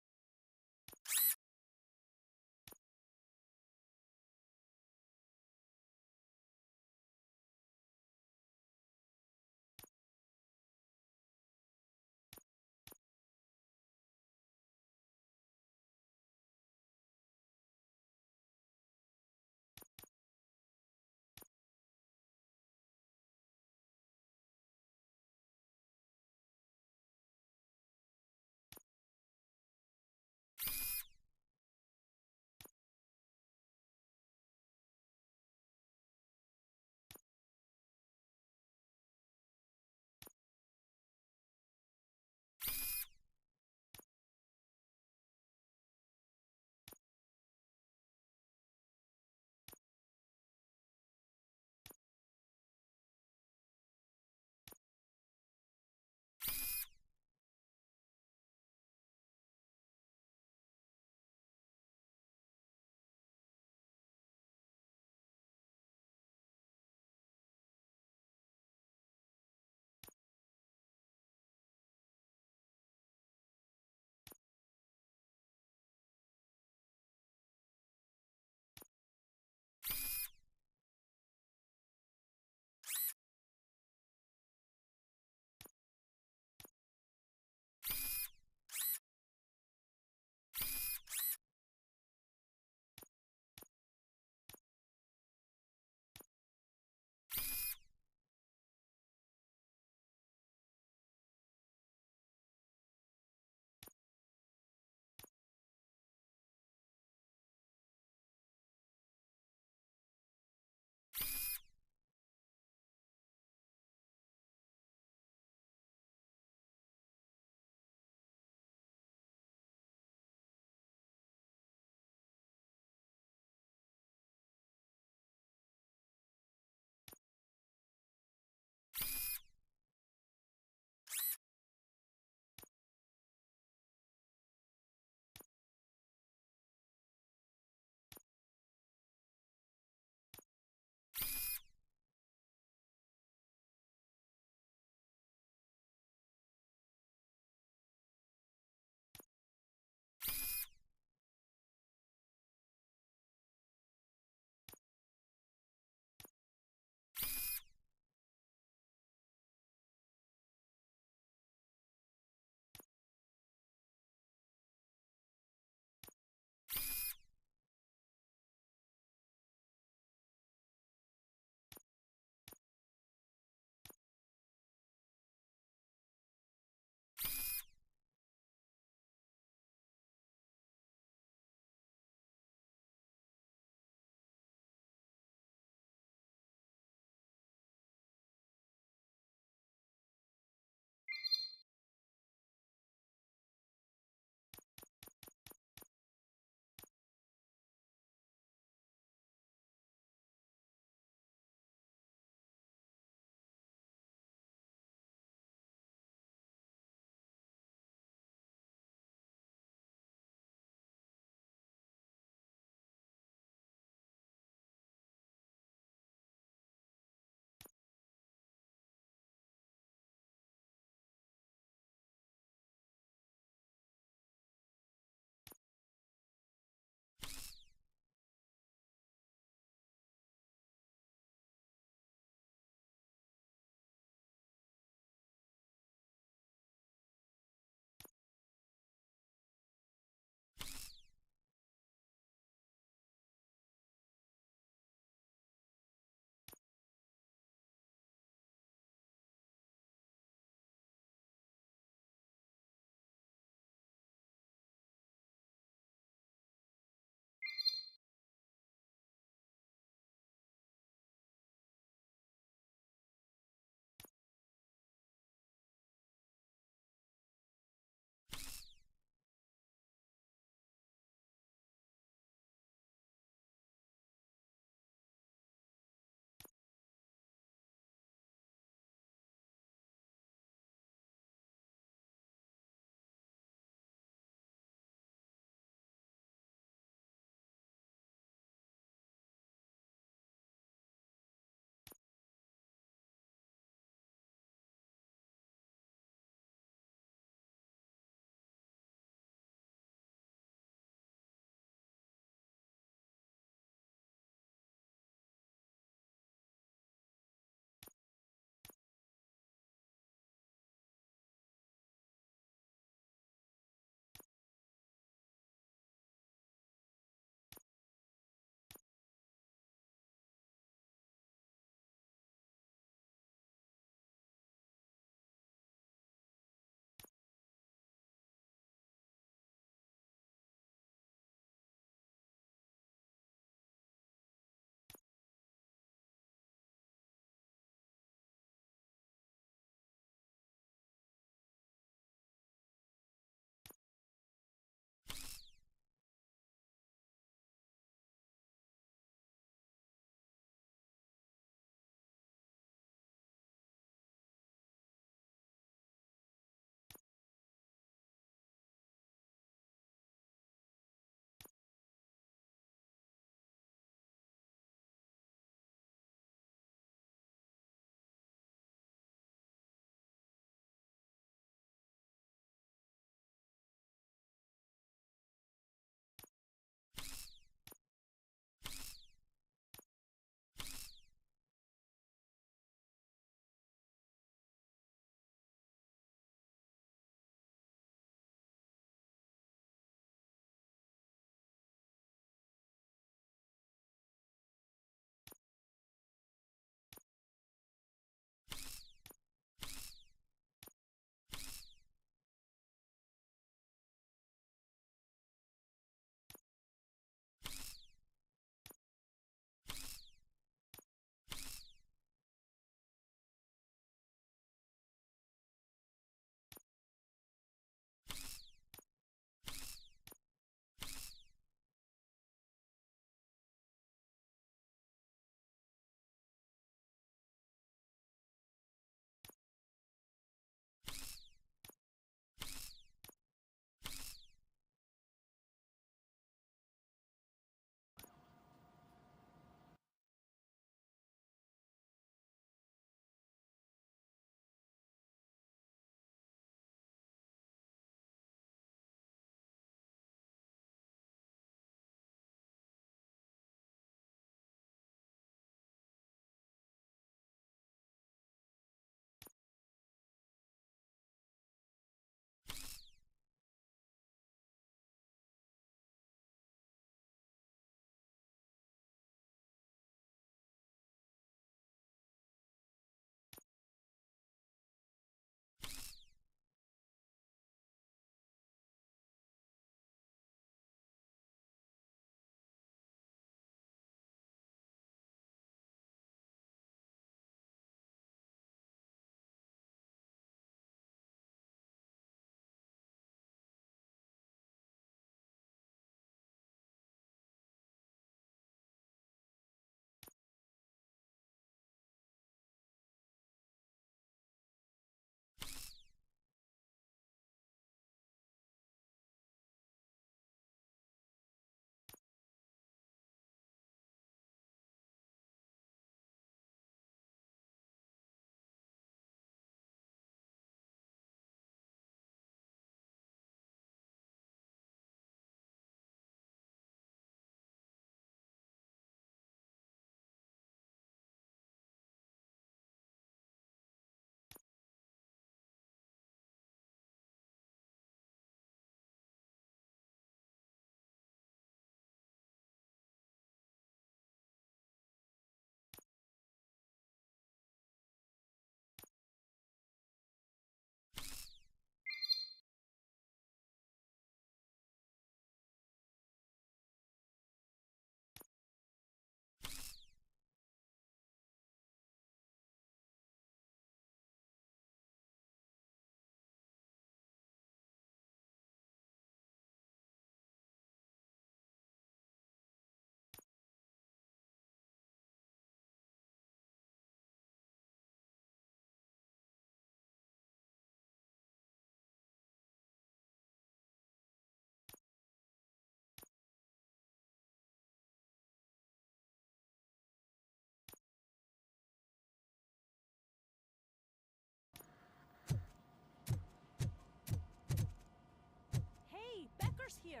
force here.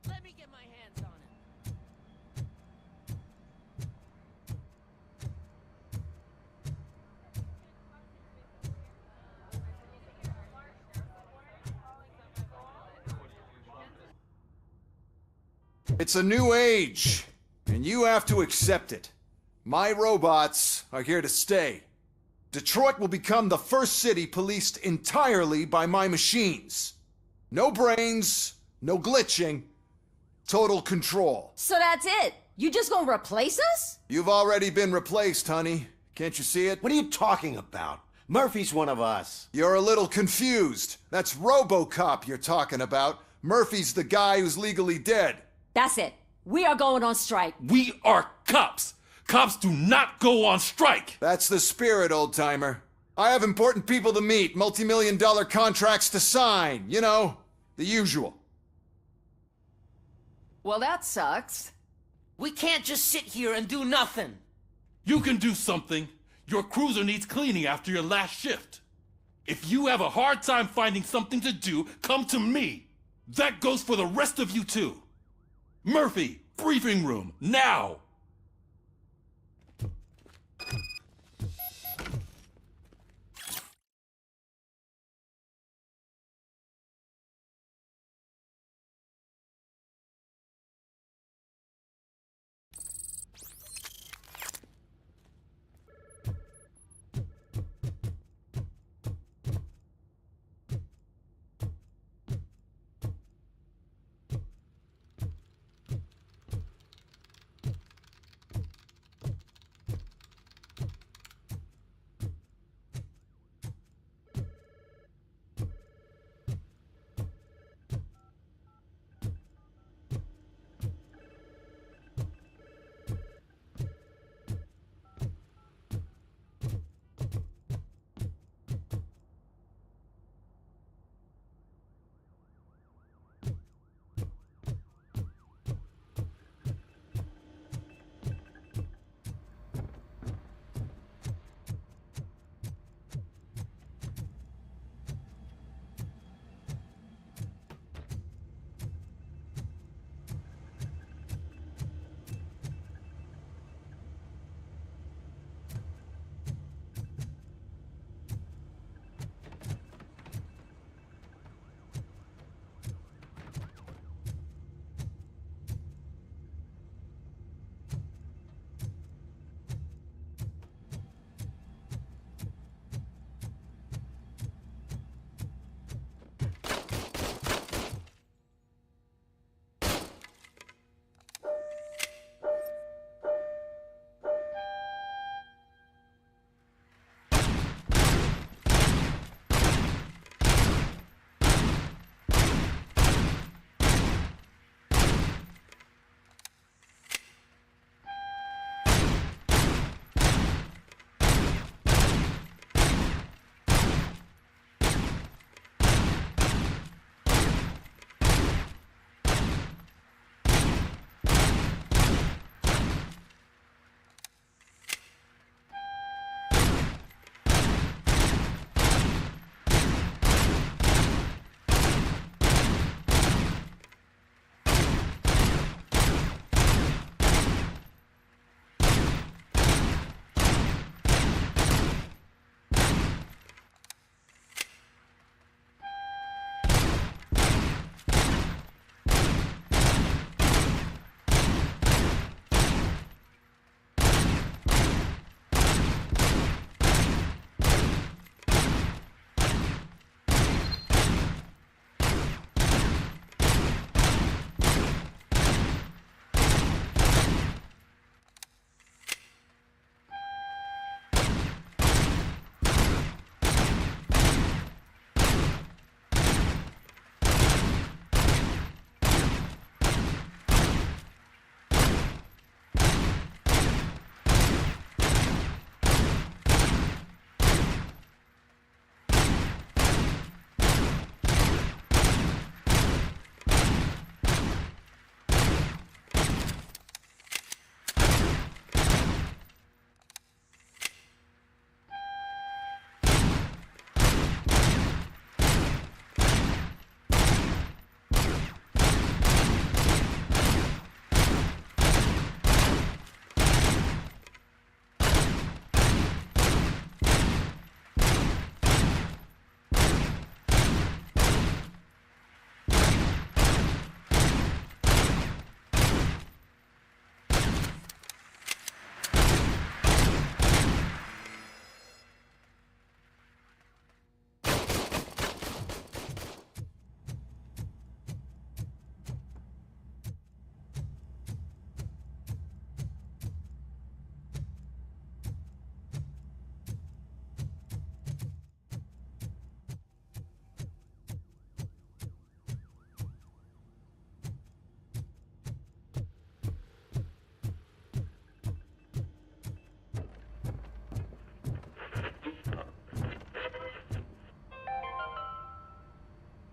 Let me get my hands on it. It's a new age, and you have to accept it. My robots are here to stay. Detroit will become the first city policed entirely by my machines. No brains, no glitching, total control. So that's it? You just gonna replace us? You've already been replaced, honey. Can't you see it? What are you talking about? Murphy's one of us. You're a little confused. That's Robocop you're talking about. Murphy's the guy who's legally dead. That's it. We are going on strike. We are cops. Cops do not go on strike. That's the spirit, old-timer. I have important people to meet, multi-million-dollar contracts to sign. You know, the usual. Well, that sucks. We can't just sit here and do nothing. You can do something. Your cruiser needs cleaning after your last shift. If you have a hard time finding something to do, come to me. That goes for the rest of you too. Murphy, briefing room, now!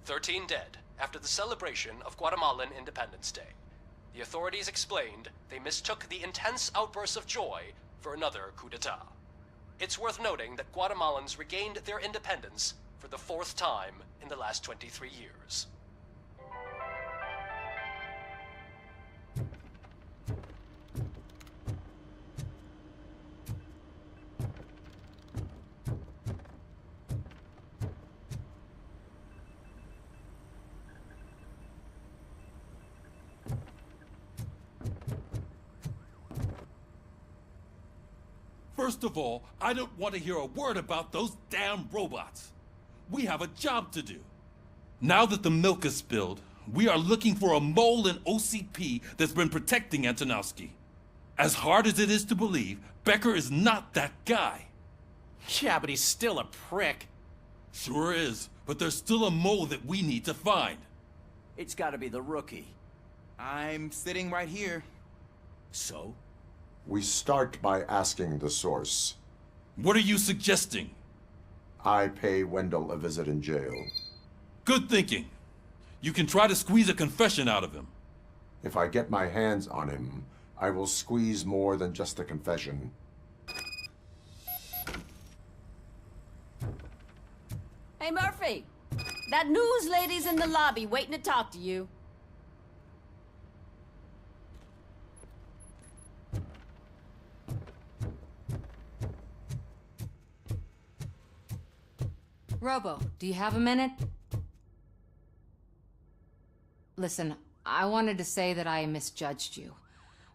13 dead after the celebration of Guatemalan Independence Day. The authorities explained they mistook the intense outbursts of joy for another coup d'etat. It's worth noting that Guatemalans regained their independence for the 4th time in the last 23 years. First of all, I don't want to hear a word about those damn robots. We have a job to do. Now that the milk is spilled, we are looking for a mole in OCP that's been protecting Antonowski. As hard as it is to believe, Becker is not that guy. Yeah, but he's still a prick. Sure is, but there's still a mole that we need to find. It's gotta be the rookie. I'm sitting right here. So? We start by asking the source. What are you suggesting? I pay Wendell a visit in jail. Good thinking. You can try to squeeze a confession out of him. If I get my hands on him, I will squeeze more than just a confession. Hey, Murphy! That news lady's in the lobby waiting to talk to you. Robo, do you have a minute? Listen, I wanted to say that I misjudged you.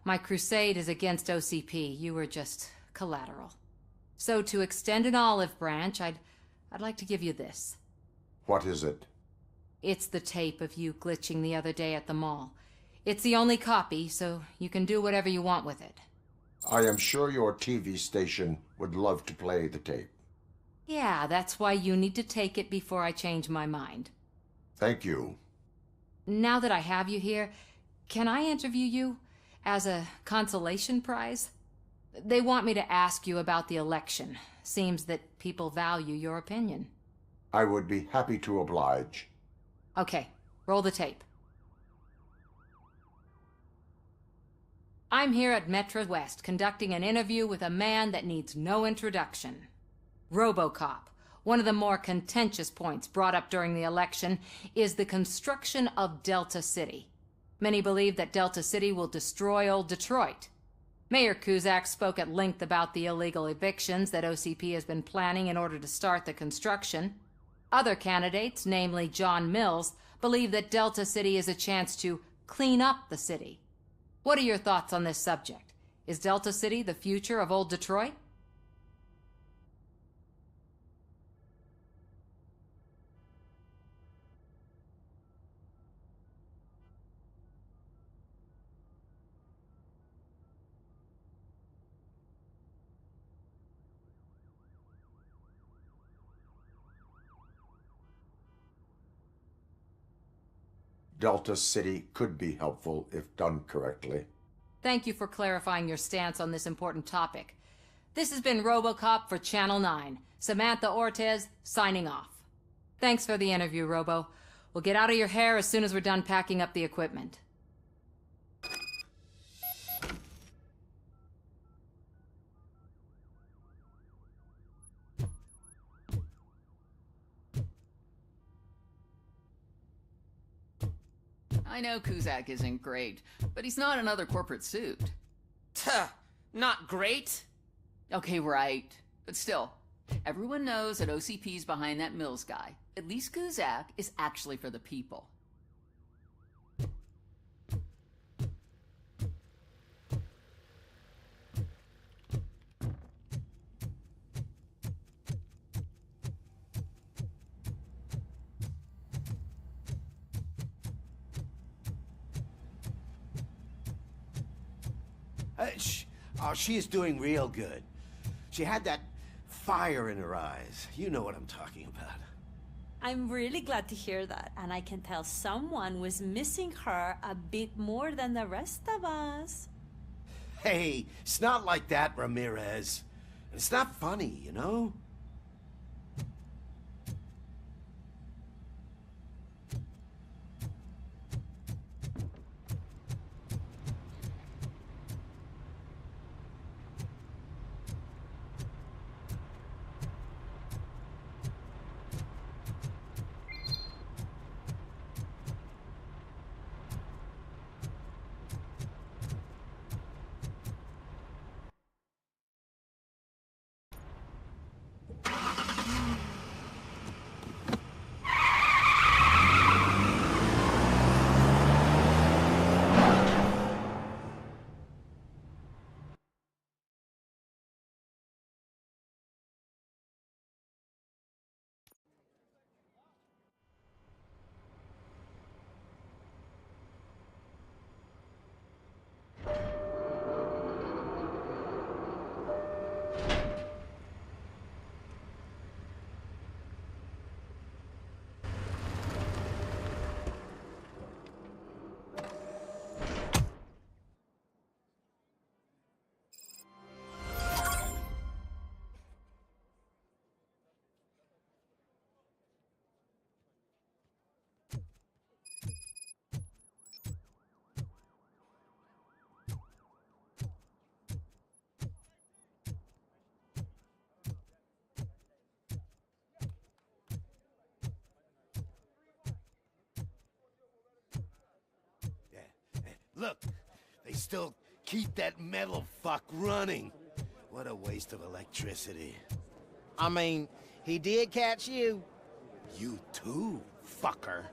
My crusade is against OCP. You were just collateral. So to extend an olive branch, I'd like to give you this. What is it? It's the tape of you glitching the other day at the mall. It's the only copy, so you can do whatever you want with it. I am sure your TV station would love to play the tape. Yeah, that's why you need to take it before I change my mind. Thank you. Now that I have you here, can I interview you as a consolation prize? They want me to ask you about the election. Seems that people value your opinion. I would be happy to oblige. Okay, roll the tape. I'm here at Metro West conducting an interview with a man that needs no introduction. Robocop. One of the more contentious points brought up during the election is the construction of Delta City. Many believe that Delta City will destroy old Detroit. Mayor Cusack spoke at length about the illegal evictions that OCP has been planning in order to start the construction. Other candidates, namely John Mills, believe that Delta City is a chance to clean up the city. What are your thoughts on this subject? Is Delta City the future of old Detroit? Delta City could be helpful if done correctly. Thank you for clarifying your stance on this important topic. This has been Robocop for Channel 9. Samantha Ortez, signing off. Thanks for the interview, Robo. We'll get out of your hair as soon as we're done packing up the equipment. I know Cusack isn't great, but he's not another corporate suit. Tuh, not great? Okay, right. But still, everyone knows that OCP's behind that Mills guy. At least Cusack is actually for the people. She is doing real good. She had that fire in her eyes. You know what I'm talking about. I'm really glad to hear that, and I can tell someone was missing her a bit more than the rest of us. Hey, it's not like that, Ramirez. It's not funny, you know? Look, they still keep that metal fuck running. What a waste of electricity. I mean, he did catch you. You too, fucker.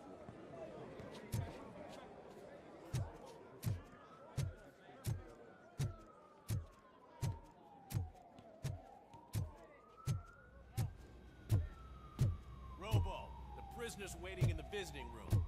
Robo, the prisoner's waiting in the visiting room.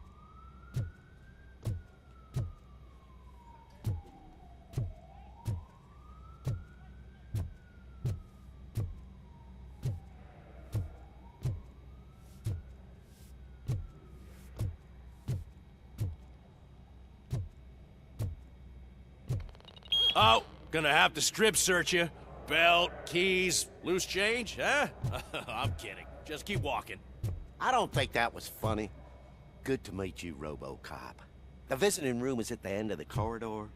Oh, gonna have to strip search you. Belt, keys, loose change, huh? I'm kidding. Just keep walking. I don't think that was funny. Good to meet you, Robocop. The visiting room is at the end of the corridor.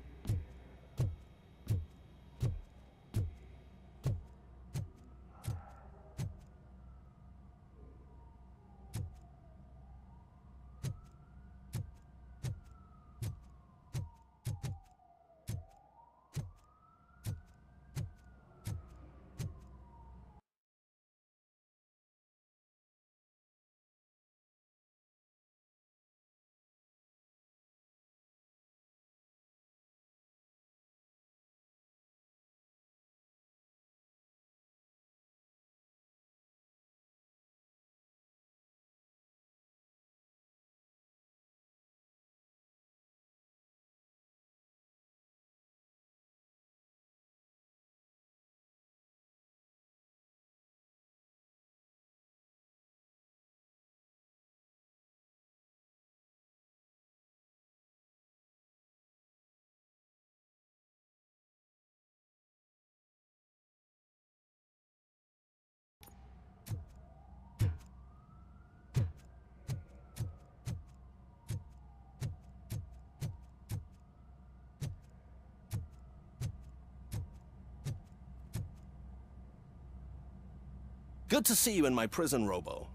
Good to see you in my prison, Robo.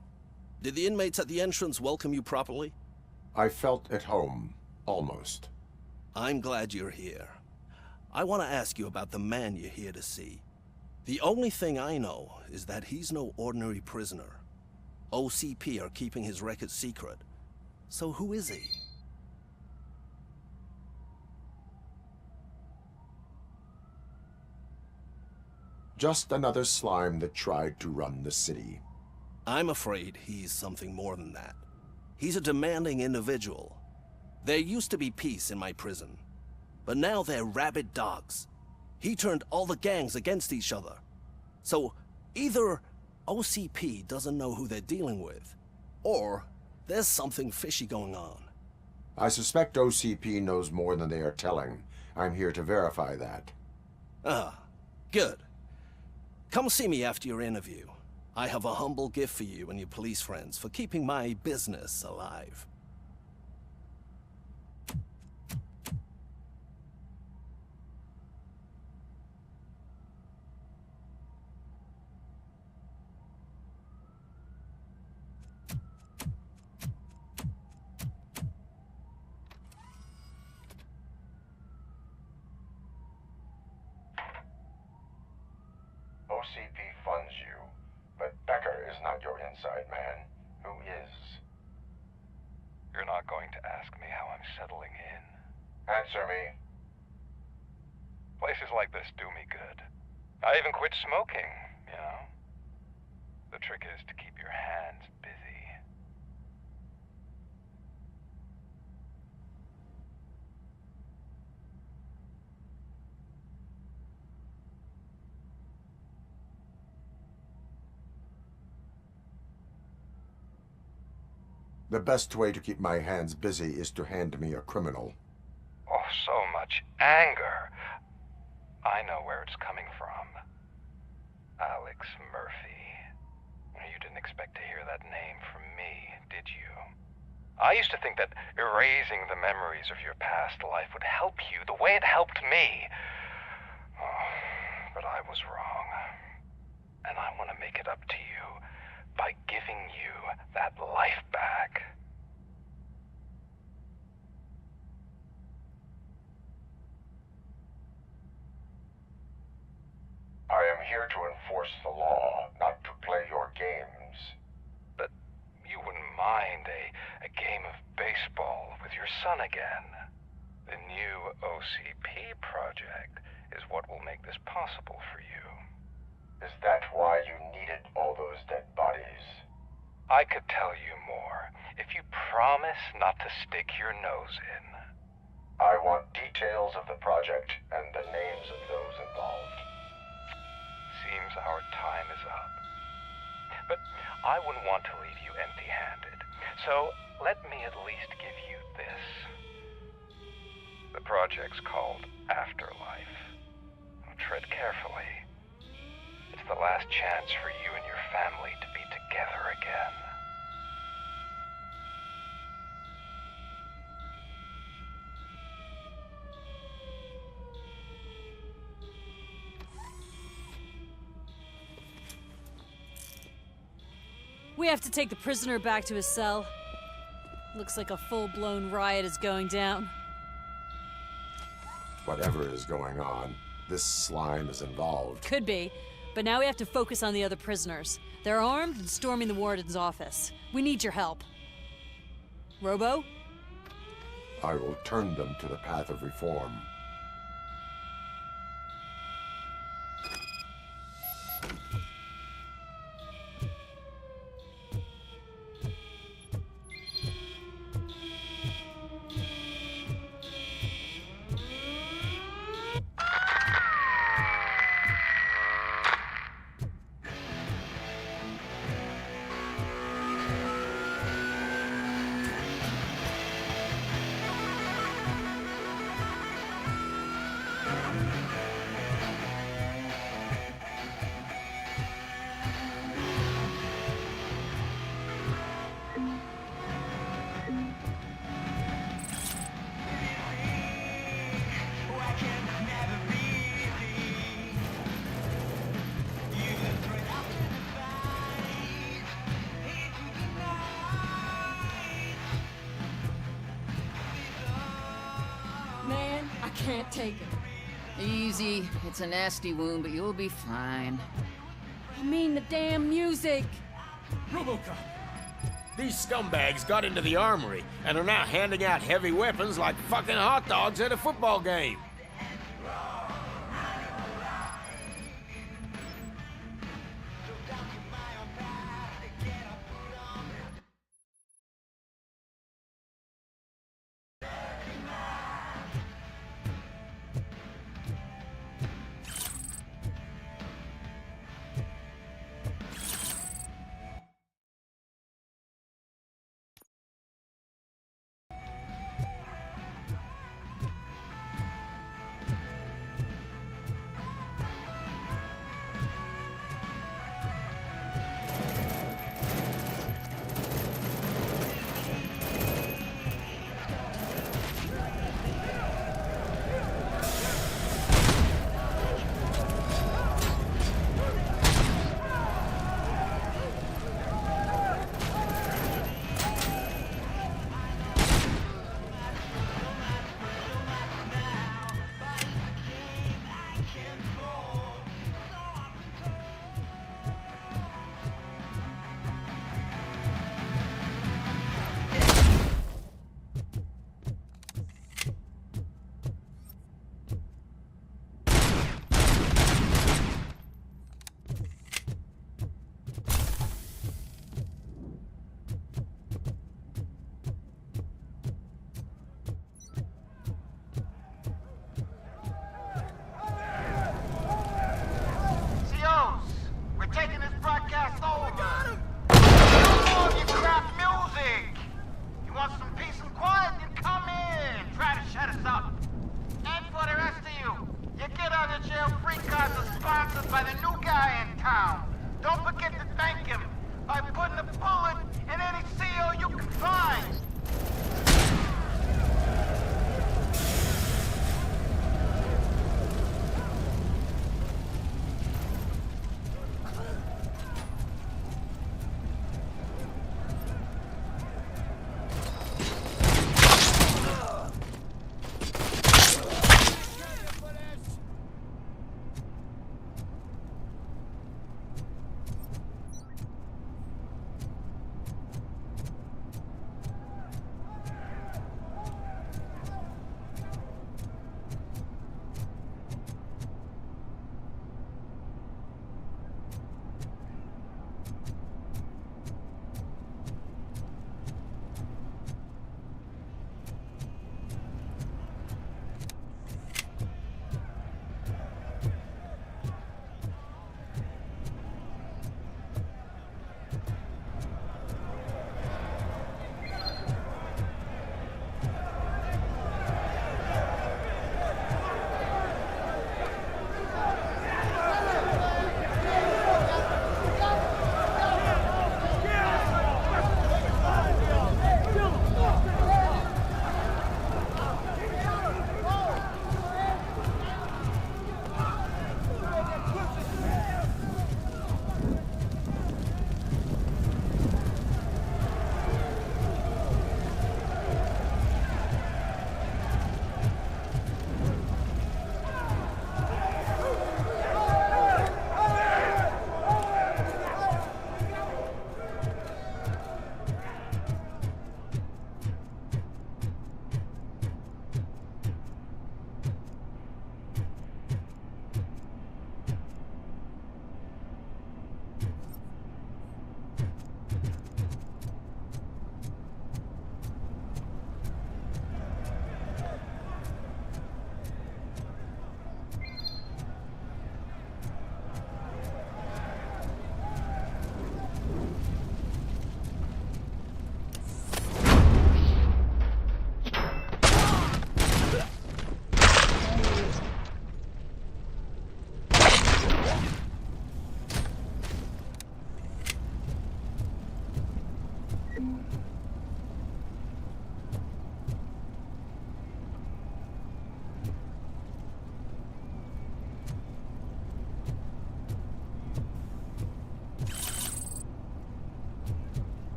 Did the inmates at the entrance welcome you properly? I felt at home, almost. I'm glad you're here. I want to ask you about the man you're here to see. The only thing I know is that he's no ordinary prisoner. OCP are keeping his record secret. So who is he? Just another slime that tried to run the city. I'm afraid he's something more than that. He's a demanding individual. There used to be peace in my prison, but now they're rabid dogs. He turned all the gangs against each other. So either OCP doesn't know who they're dealing with, or there's something fishy going on. I suspect OCP knows more than they are telling. I'm here to verify that. Ah, good. Come see me after your interview. I have a humble gift for you and your police friends for keeping my business alive. OCP funds you, but Becker is not your inside man. Who is? You're not going to ask me how I'm settling in. Answer me. Places like this do me good. I even quit smoking, you know? The trick is to keep your hands busy. The best way to keep my hands busy is to hand me a criminal. Oh, so much anger. I know where it's coming from. Alex Murphy. You didn't expect to hear that name from me, did you? I used to think that erasing the memories of your past life would help you the way it helped me. Oh, but I was wrong. And I want to make it up to you by giving you that life back. a game of baseball with your son again. The new OCP project is what will make this possible for you. Is that why you needed all those dead bodies? I could tell you more if you promise not to stick your nose in. I want details of the project and the names of those involved. Seems our time is up. But I wouldn't want to leave you empty-handed, so let me at least give you this. The project's called Afterlife. Tread carefully. It's the last chance for you and your family to be together again. We have to take the prisoner back to his cell. Looks like a full-blown riot is going down. Whatever is going on, this slime is involved. Could be, but now we have to focus on the other prisoners. They're armed and storming the warden's office. We need your help. Robo? I will turn them to the path of reform. Man, I can't take it. Easy. It's a nasty wound, but you'll be fine. I mean the damn music. Robocop! These scumbags got into the armory and are now handing out heavy weapons like fucking hot dogs at a football game.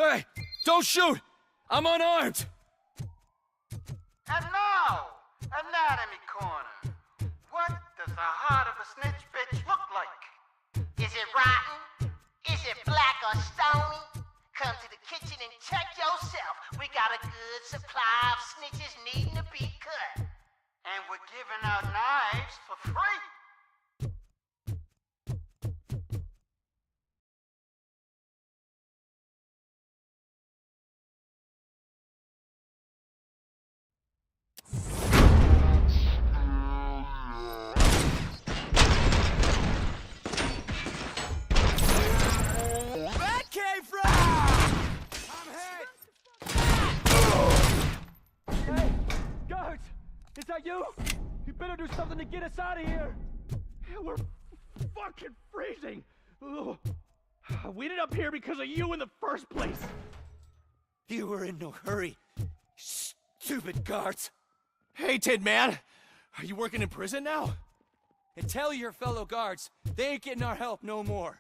Hey, don't shoot! I'm unarmed! And now, Anatomy Corner. What does the heart of a snitch bitch look like? Is it rotten? Is it black or stony? Come to the kitchen and check yourself. We got a good supply of snitches needing to be cut. And we're giving out knives for free. That came from... Hey, guards! Is that you? You better do something to get us out of here! We're fucking freezing! Ugh. We ended up here because of you in the first place! You were in no hurry, stupid guards. Hey, Tin Man, are you working in prison now? And tell your fellow guards, they ain't getting our help no more.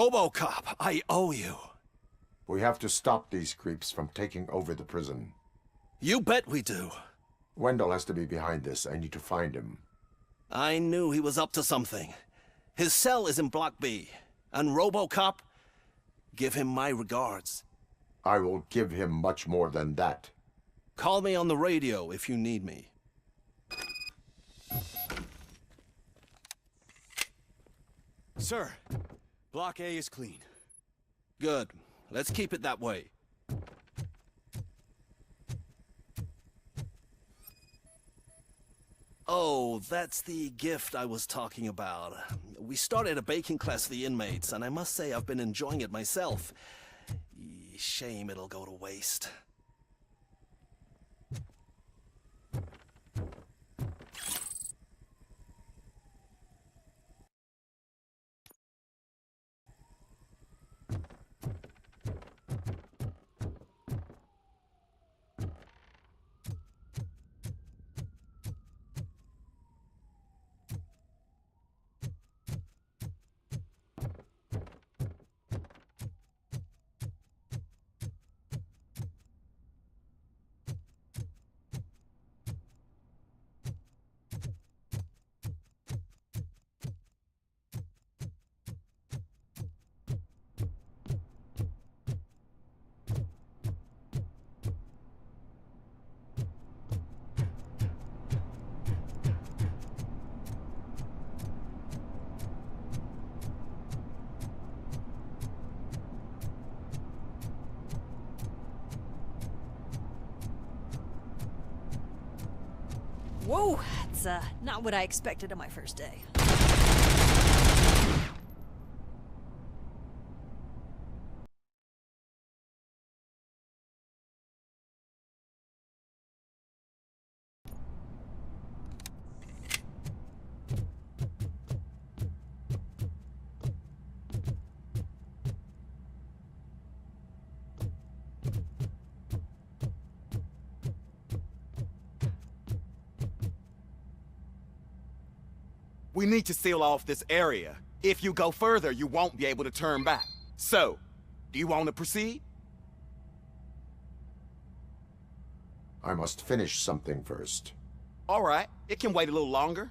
Robocop, I owe you. We have to stop these creeps from taking over the prison. You bet we do. Wendell has to be behind this. I need to find him. I knew he was up to something. His cell is in Block B. And Robocop, give him my regards. I will give him much more than that. Call me on the radio if you need me. Sir, Block A is clean. Good. Let's keep it that way. Oh, that's the gift I was talking about. We started a baking class for the inmates, and I must say I've been enjoying it myself. Shame it'll go to waste. Whoa, that's not what I expected on my first day. We need to seal off this area. If you go further, you won't be able to turn back. So, do you want to proceed? I must finish something first. All right, it can wait a little longer.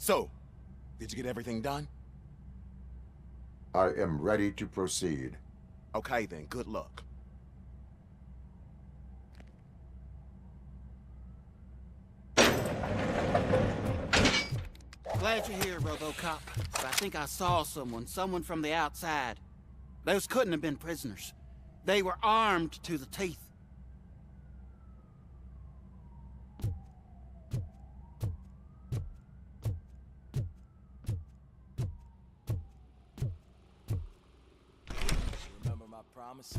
So, did you get everything done? I am ready to proceed. Okay then, good luck. Glad you're here, Robocop. But I think I saw someone from the outside. Those couldn't have been prisoners. They were armed to the teeth. Remember my promise?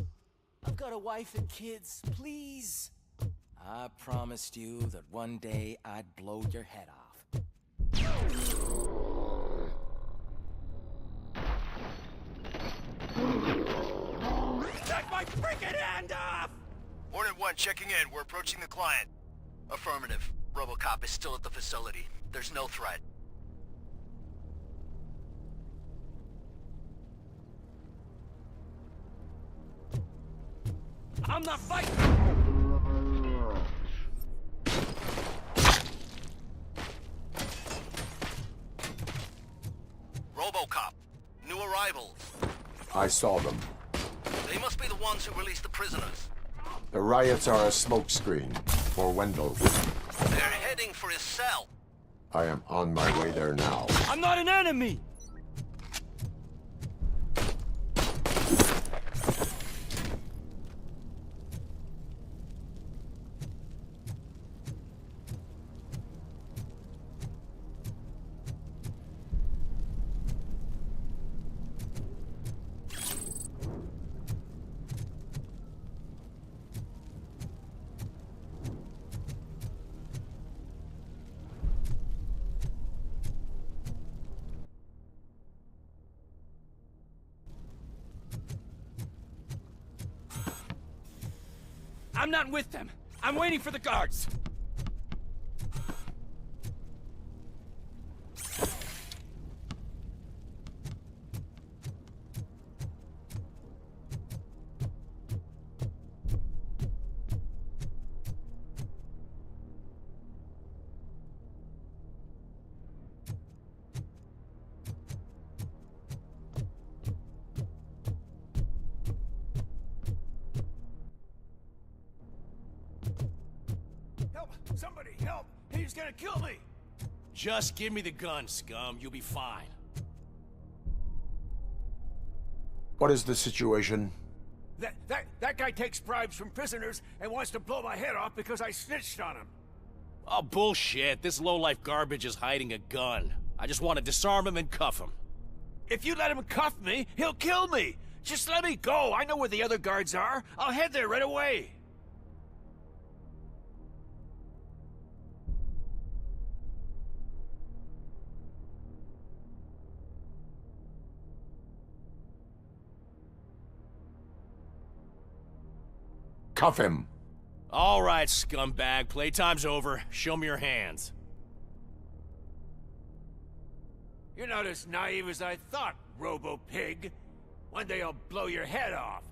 I've got a wife and kids, please. I promised you that one day I'd blow your head off. Take my freaking hand off! Hornet 1 checking in. We're approaching the client. Affirmative. Robocop is still at the facility. There's no threat. I'm not fighting! Robocop. New arrivals. I saw them. They must be the ones who released the prisoners. The riots are a smokescreen for Wendell. They're heading for his cell. I am on my way there now. I'm not an enemy! I'm not with them. I'm waiting for the guards. Somebody help! He's gonna kill me! Just give me the gun, scum. You'll be fine. What is the situation? That guy takes bribes from prisoners and wants to blow my head off because I snitched on him. Oh, bullshit. This lowlife garbage is hiding a gun. I just want to disarm him and cuff him. If you let him cuff me, he'll kill me. Just let me go. I know where the other guards are. I'll head there right away. Cuff him. All right, scumbag. Playtime's over. Show me your hands. You're not as naive as I thought, Robo-Pig. One day I'll blow your head off.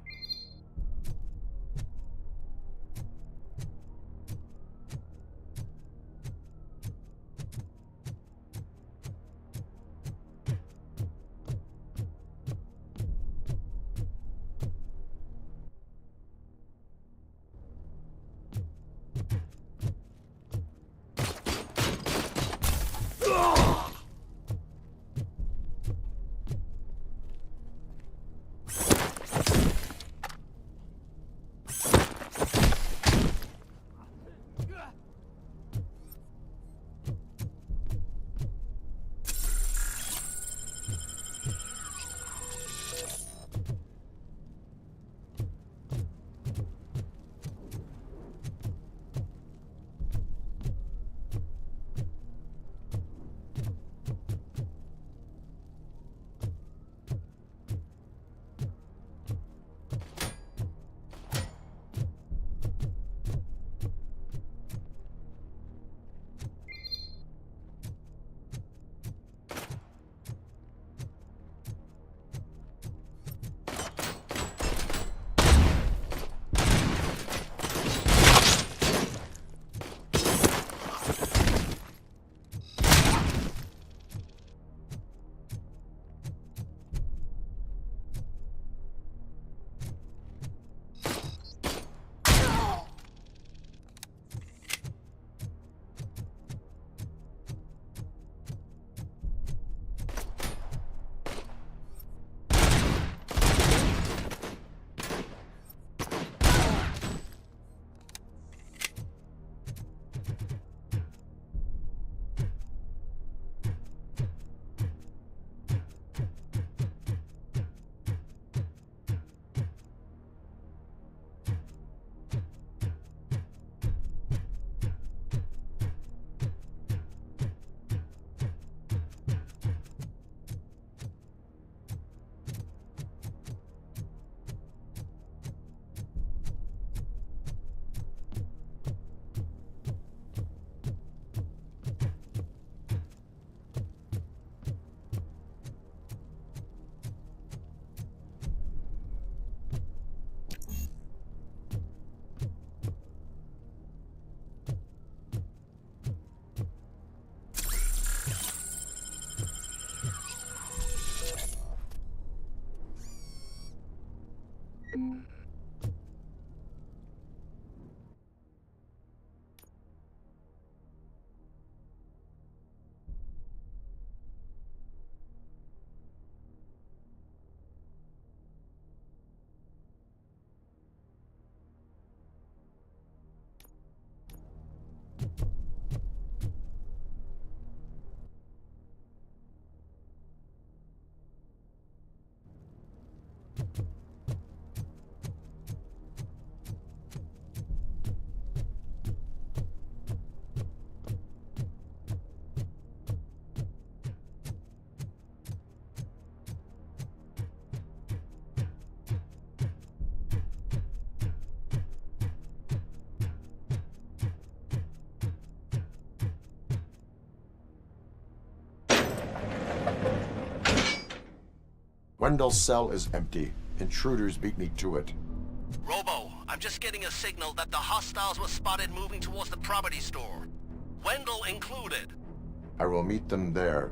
Wendell's cell is empty. Intruders beat me to it. Robo, I'm just getting a signal that the hostiles were spotted moving towards the property store. Wendell included. I will meet them there.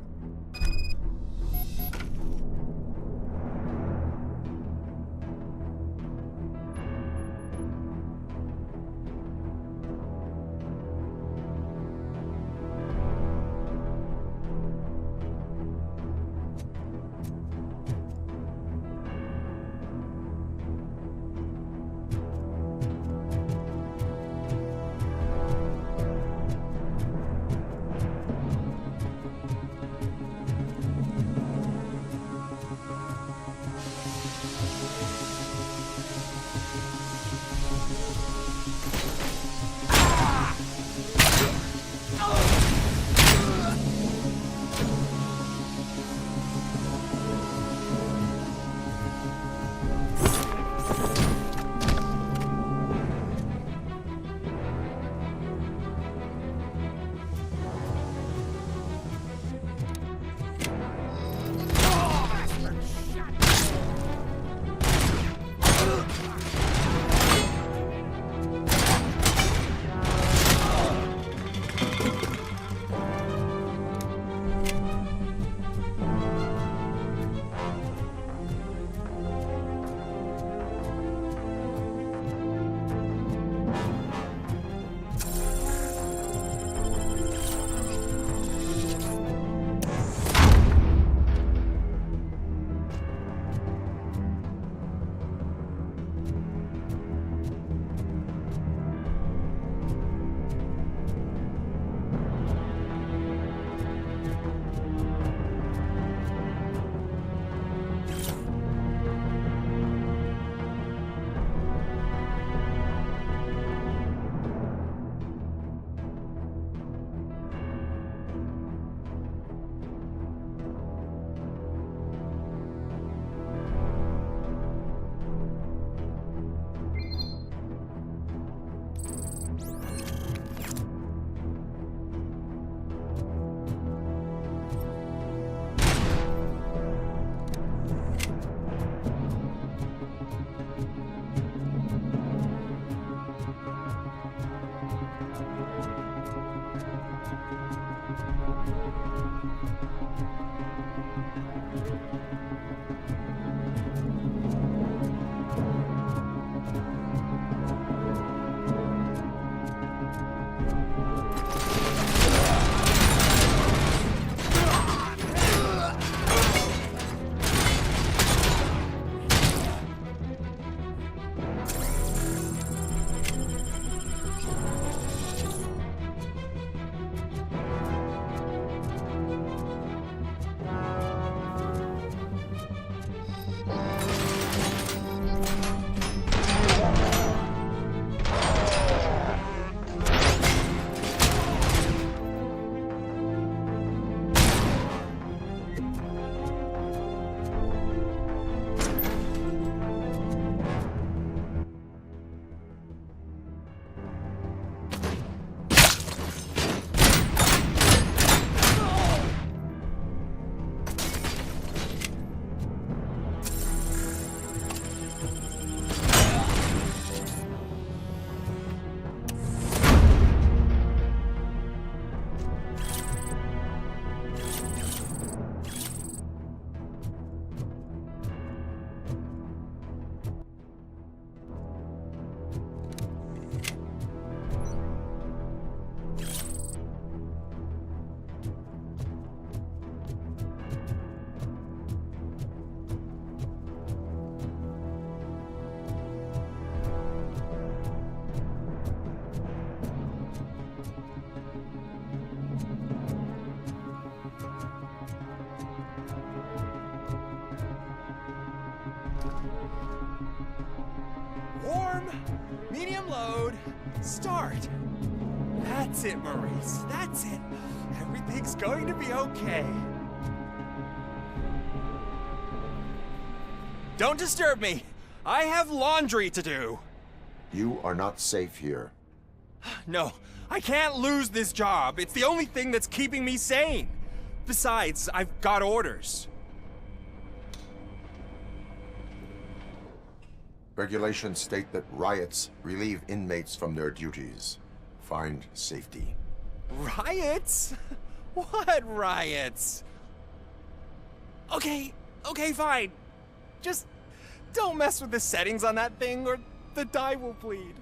Warm, medium load, start. That's it, Maurice. That's it. Everything's going to be okay. Don't disturb me. I have laundry to do. You are not safe here. No, I can't lose this job. It's the only thing that's keeping me sane. Besides, I've got orders. Regulations state that riots relieve inmates from their duties. Find safety. Riots? What riots? Okay, fine. Just don't mess with the settings on that thing or the dye will bleed.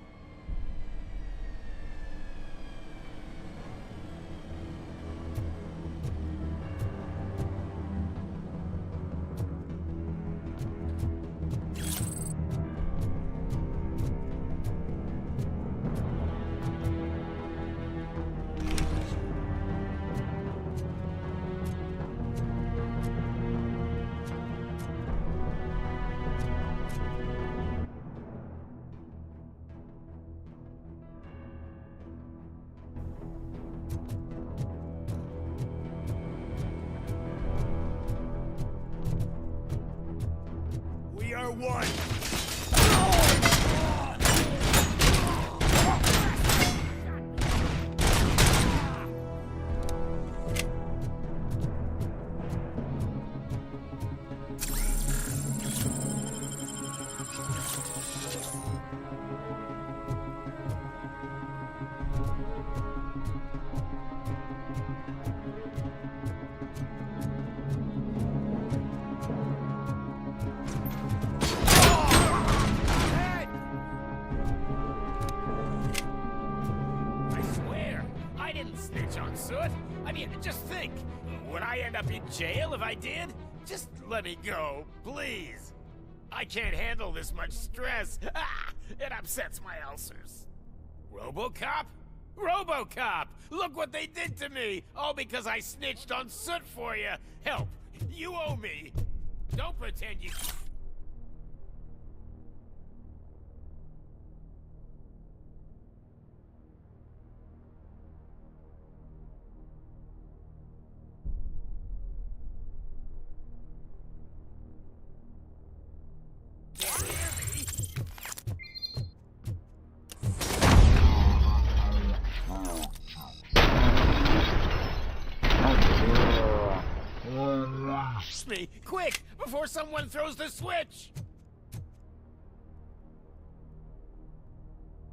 We are one. I mean, just think. Would I end up in jail if I did? Just let me go, please. I can't handle this much stress. It upsets my ulcers. Robocop? Robocop! Look what they did to me! All because I snitched on Soot for you! Help! You owe me! Don't pretend you... me! Quick! Before someone throws the switch!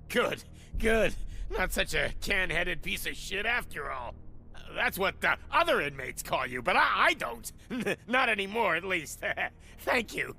Good. Good. Not such a can-headed piece of shit after all. That's what the other inmates call you, but I don't. Not anymore, at least. Thank you.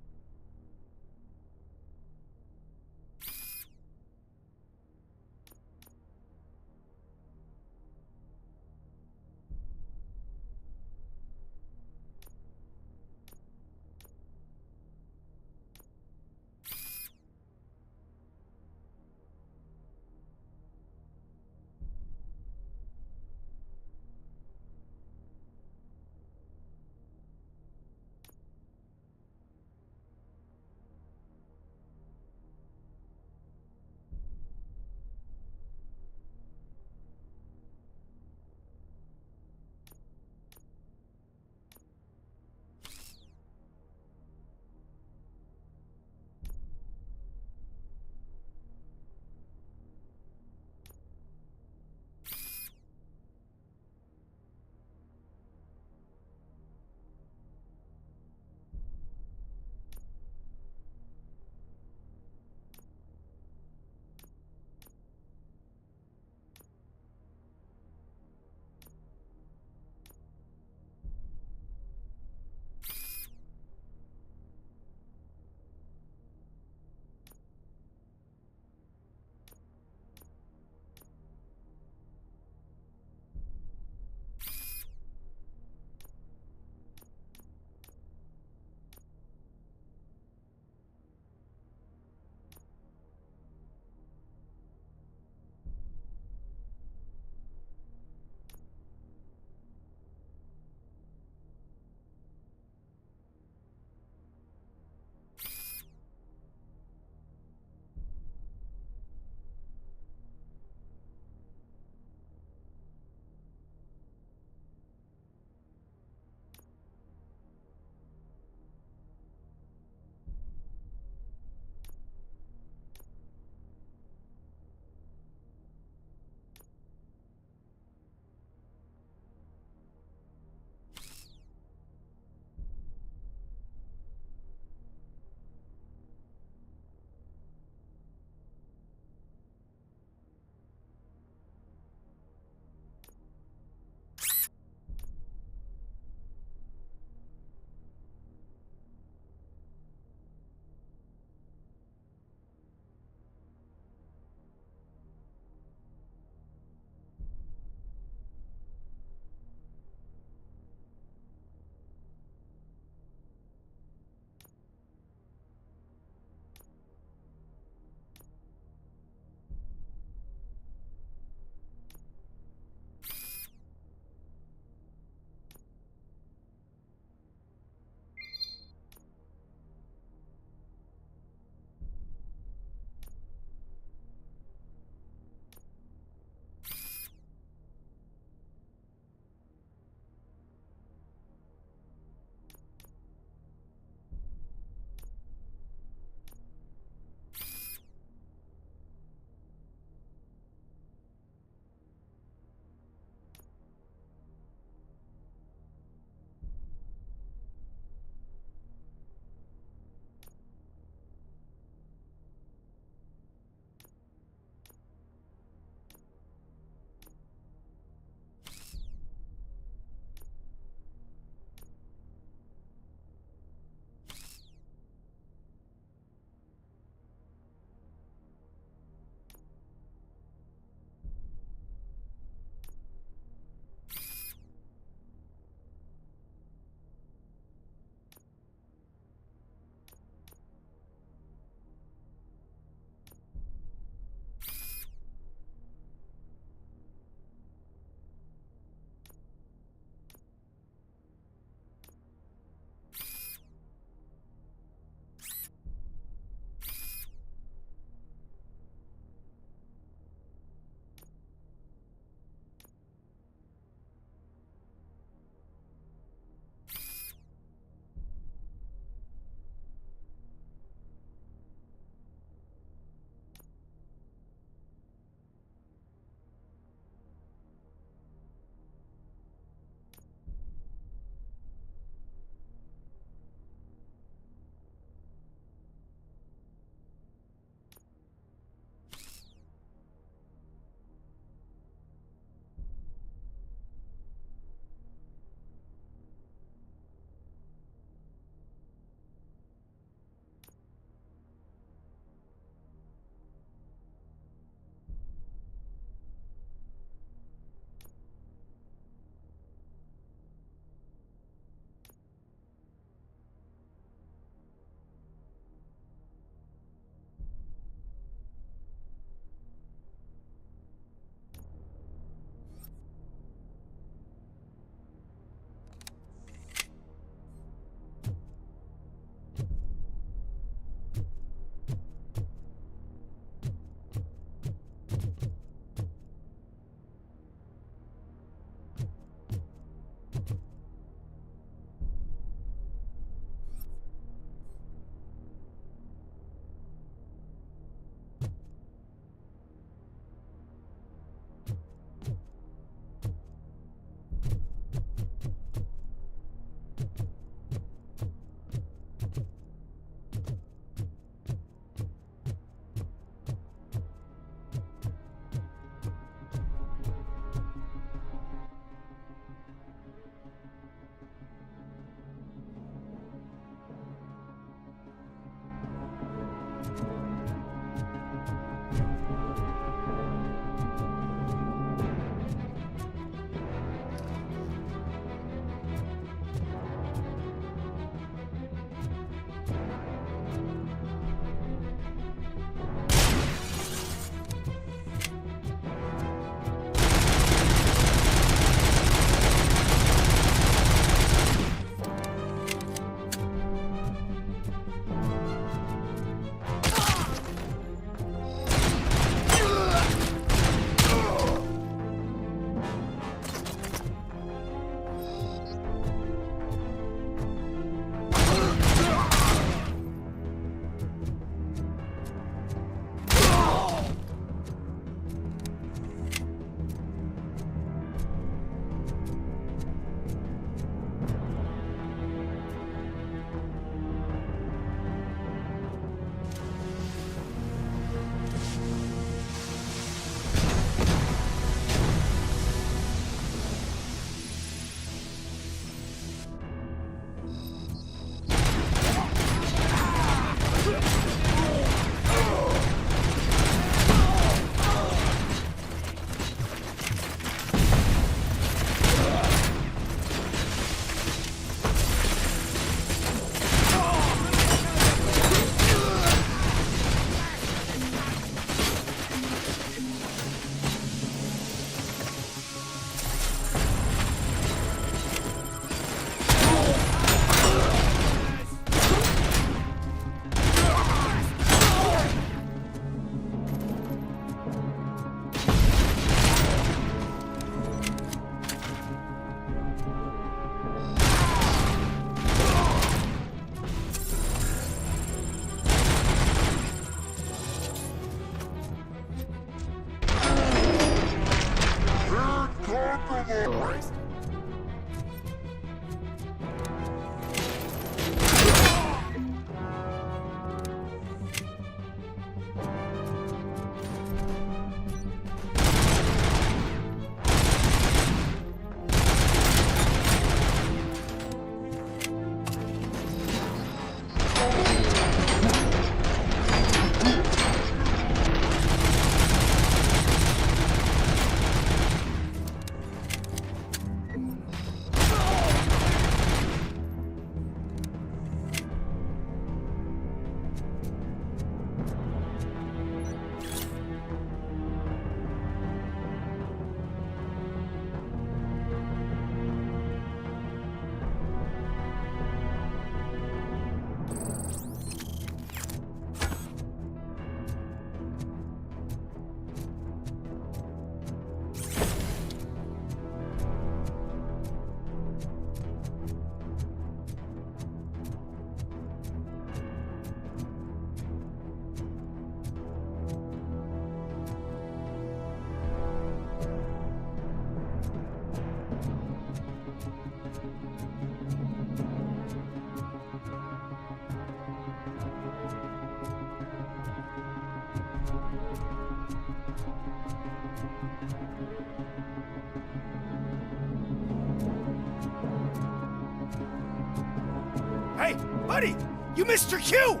Hey, buddy! You missed your cue!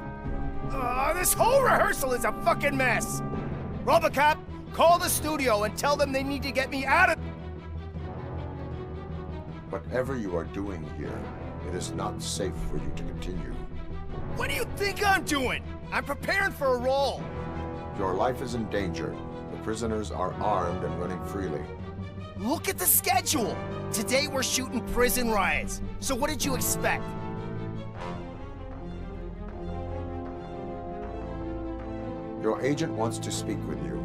This whole rehearsal is a fucking mess! Robocop, call the studio and tell them they need to get me out of... Whatever you are doing here, it is not safe for you to continue. What do you think I'm doing? I'm preparing for a role. Your life is in danger. The prisoners are armed and running freely. Look at the schedule! Today we're shooting prison riots. So what did you expect? Your agent wants to speak with you.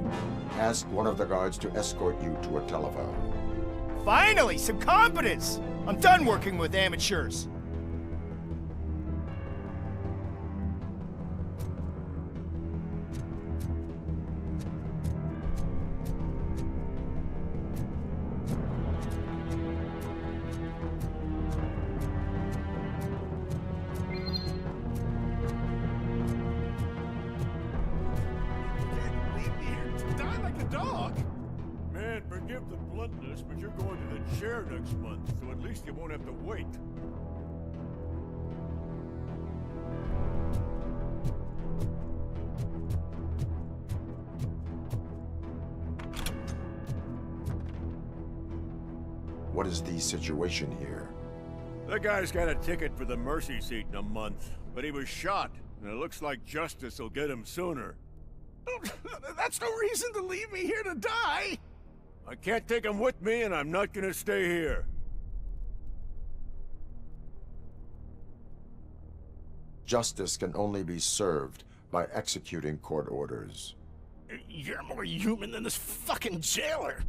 Ask one of the guards to escort you to a telephone. Finally, some competence! I'm done working with amateurs. Man, forgive the bluntness, but you're going to the chair next month, so at least you won't have to wait. What is the situation here? That guy's got a ticket for the mercy seat in a month, but he was shot, and it looks like justice will get him sooner. That's no reason to leave me here to die! I can't take him with me, and I'm not gonna stay here. Justice can only be served by executing court orders. You're more human than this fucking jailer!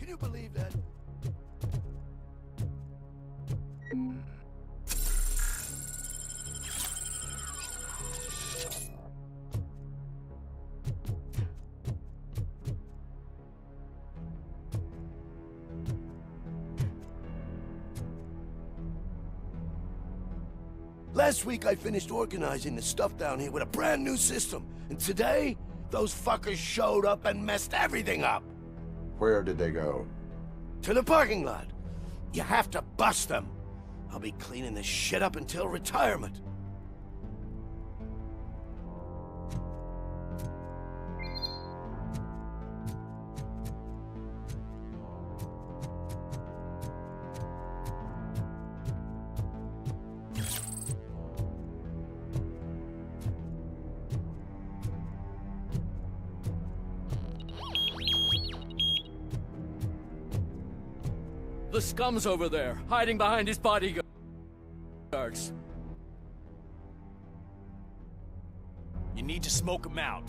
Can you believe that? Last week I finished organizing the stuff down here with a brand new system. And today, those fuckers showed up and messed everything up. Where did they go? To the parking lot. You have to bust them. I'll be cleaning this shit up until retirement. The scum's over there, hiding behind his bodyguards. You need to smoke him out.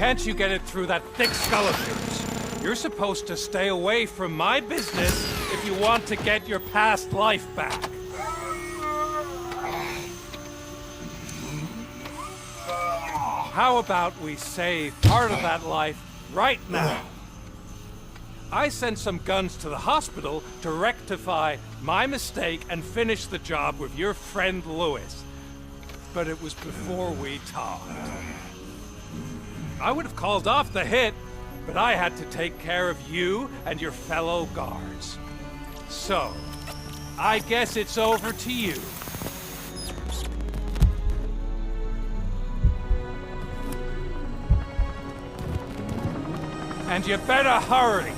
can't you get it through that thick skull of yours? You're supposed to stay away from my business if you want to get your past life back. How about we save part of that life right now? I sent some guns to the hospital to rectify my mistake and finish the job with your friend Lewis. But it was before we talked. I would have called off the hit, but I had to take care of you and your fellow guards. So, I guess it's over to you. And you better hurry.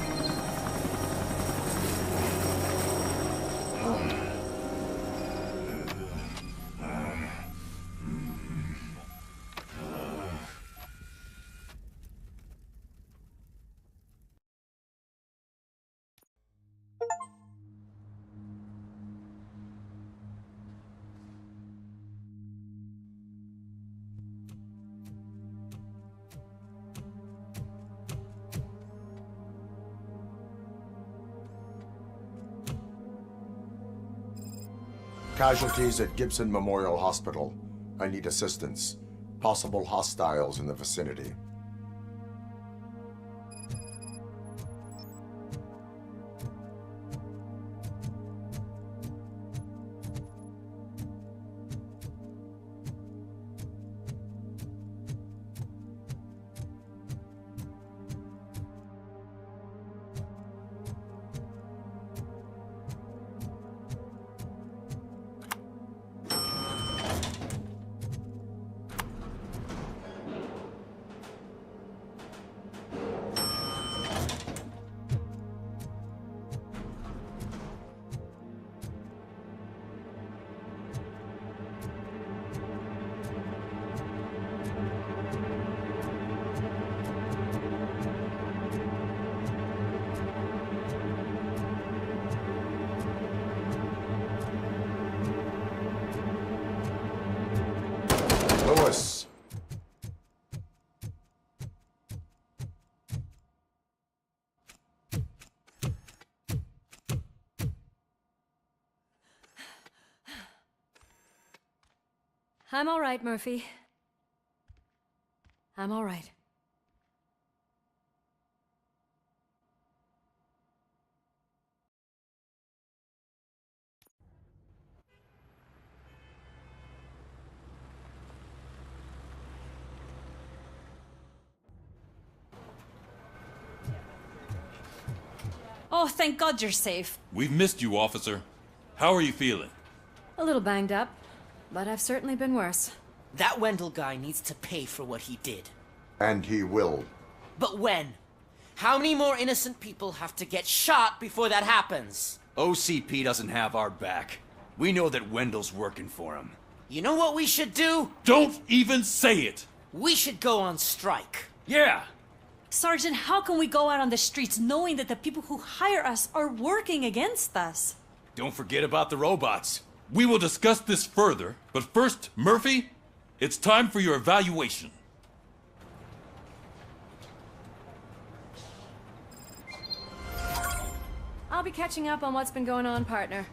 Casualties at Gibson Memorial Hospital. I need assistance. Possible hostiles in the vicinity. Lewis. I'm all right, Murphy. I'm all right. Oh, thank God you're safe. We've missed you, officer. How are you feeling? A little banged up, but I've certainly been worse. That Wendell guy needs to pay for what he did. And he will. But when? How many more innocent people have to get shot before that happens? OCP doesn't have our back. We know that Wendell's working for him. You know what we should do? Don't even say it! We should go on strike. Yeah! Sergeant, how can we go out on the streets knowing that the people who hire us are working against us? Don't forget about the robots. We will discuss this further, but first, Murphy, it's time for your evaluation. I'll be catching up on what's been going on, partner.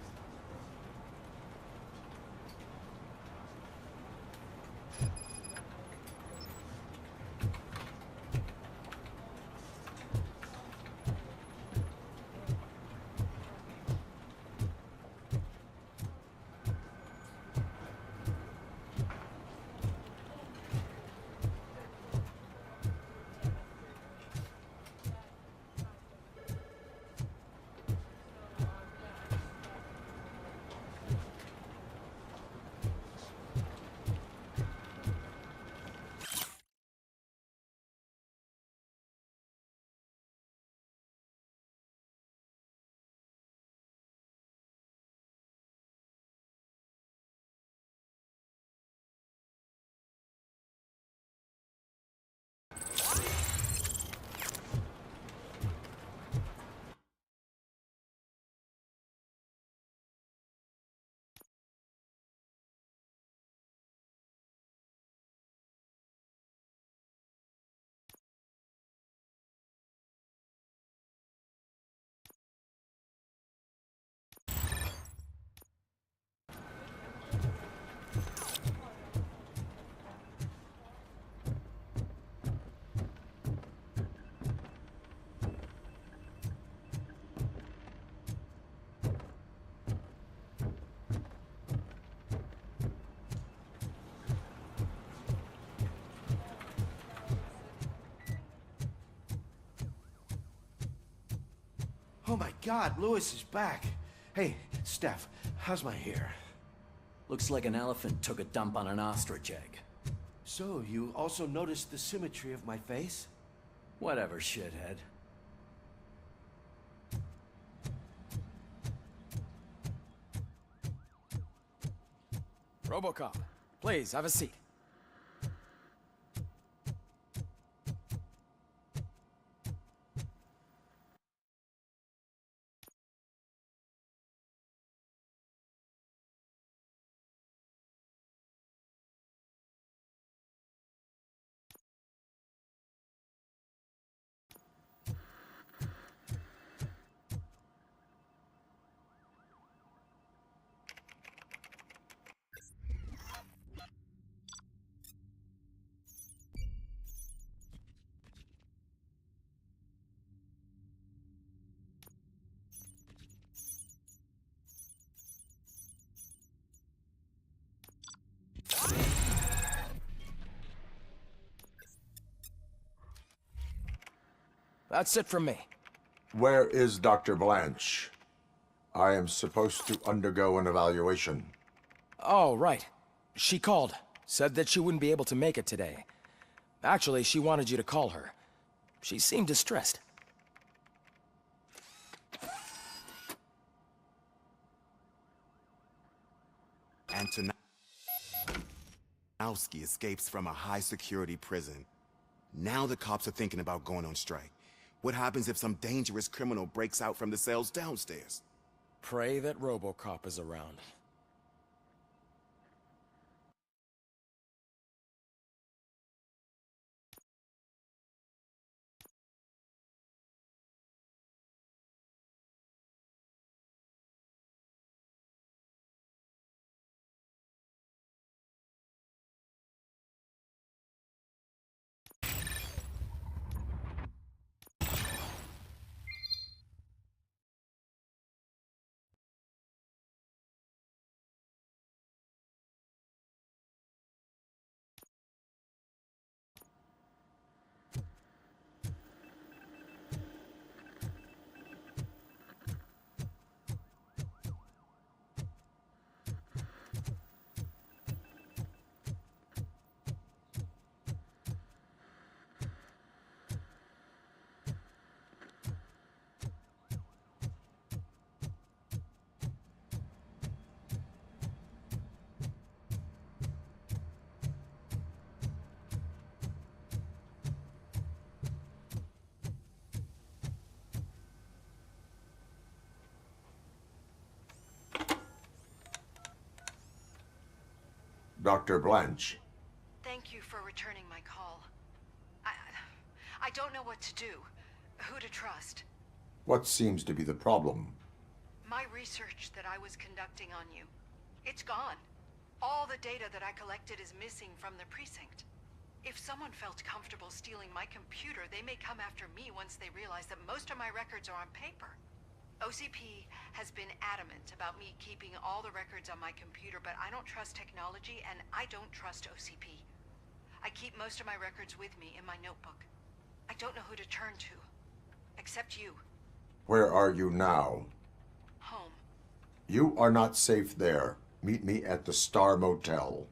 Oh my God, Lewis is back. Hey, Steph, how's my hair? Looks like an elephant took a dump on an ostrich egg. So, you also noticed the symmetry of my face? Whatever, shithead. Robocop, please, have a seat. That's it from me. Where is Dr. Blanche? I am supposed to undergo an evaluation. Oh, right. She called. Said that she wouldn't be able to make it today. Actually, she wanted you to call her. She seemed distressed. Antonowski escapes from a high-security prison. Now the cops are thinking about going on strike. What happens if some dangerous criminal breaks out from the cells downstairs? Pray that Robocop is around. Dr. Blanche. Thank you for returning my call. I don't know what to do, who to trust. What seems to be the problem? My research that I was conducting on you, it's gone. All the data that I collected is missing from the precinct. If someone felt comfortable stealing my computer, they may come after me once they realize that most of my records are on paper. OCP has been adamant about me keeping all the records on my computer, but I don't trust technology and I don't trust OCP. I keep most of my records with me in my notebook. I don't know who to turn to, except you. Where are you now? Home. You are not safe there. Meet me at the Star Motel.